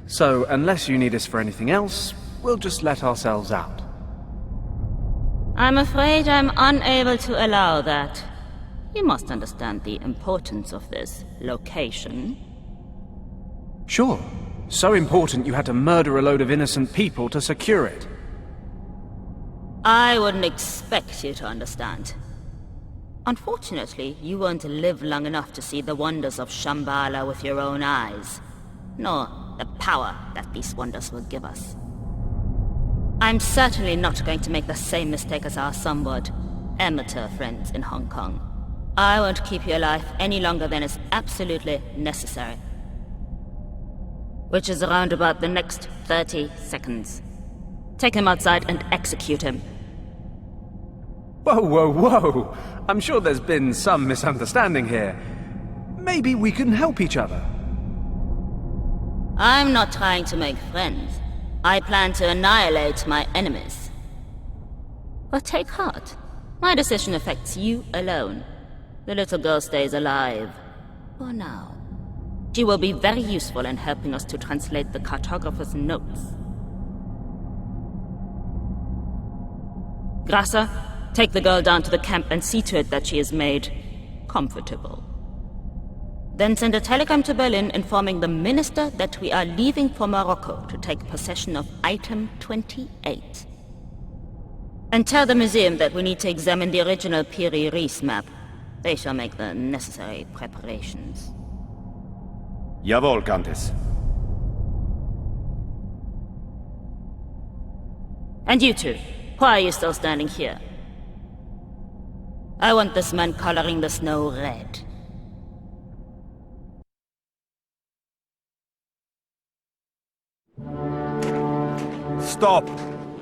So, unless you need us for anything else, we'll just let ourselves out. I'm afraid I'm unable to allow that. You must understand the importance of this location. Sure. So important you had to murder a load of innocent people to secure it. I wouldn't expect you to understand. Unfortunately, you won't live long enough to see the wonders of Shambala with your own eyes, nor the power that these wonders will give us. I'm certainly not going to make the same mistake as our somewhat amateur friends in Hong Kong. I won't keep you alive any longer than is absolutely necessary. Which is around about the next 30 seconds. Take him outside and execute him. Whoa, whoa, whoa! I'm sure there's been some misunderstanding here. Maybe we can help each other. I'm not trying to make friends. I plan to annihilate my enemies. But take heart. My decision affects you alone. The little girl stays alive. For now. She will be very useful in helping us to translate the cartographer's notes. Grasser, take the girl down to the camp and see to it that she is made comfortable. Then send a telegram to Berlin informing the minister that we are leaving for Morocco to take possession of item 28. And tell the museum that we need to examine the original Piri Reis map. They shall make the necessary preparations. Jawohl, Countess. And you two, why are you still standing here? I want this man coloring the snow red. Stop!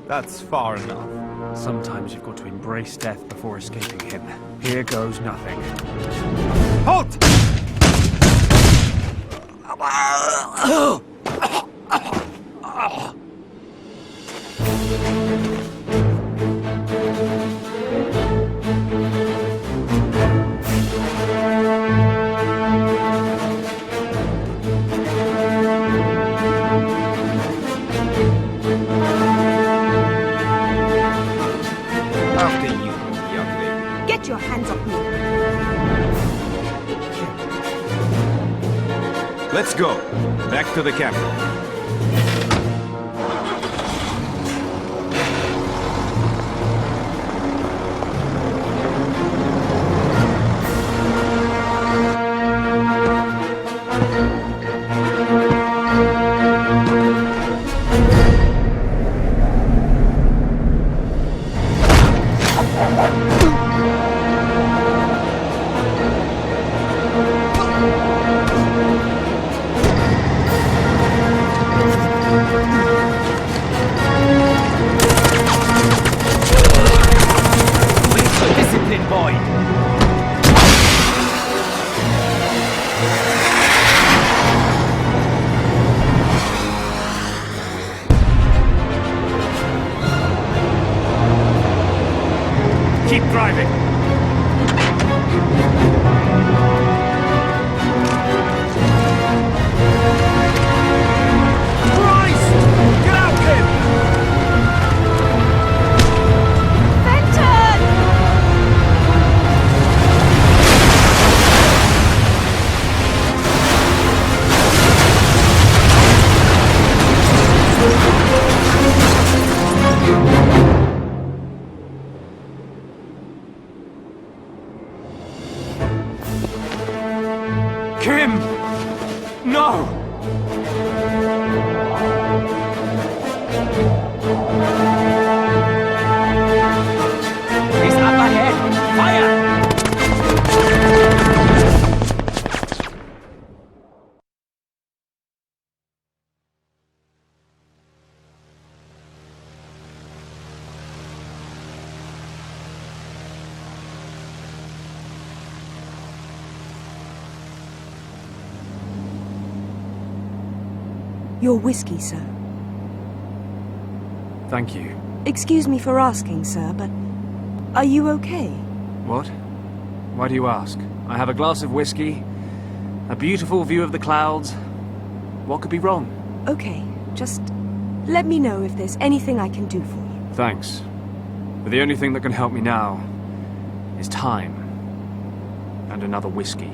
That's far enough. Sometimes you've got to embrace death before escaping him. Here goes nothing. Halt! Get your hands off me. Let's go. Back to the camp. Keep driving. Christ! Get out, kid! Fenton! Kim! No! He's up ahead! Fire! Your whiskey, sir. Thank you. Excuse me for asking, sir, but are you okay? What? Why do you ask? I have a glass of whiskey, a beautiful view of the clouds. What could be wrong? Okay, just let me know if there's anything I can do for you. Thanks. But the only thing that can help me now is time and another whiskey.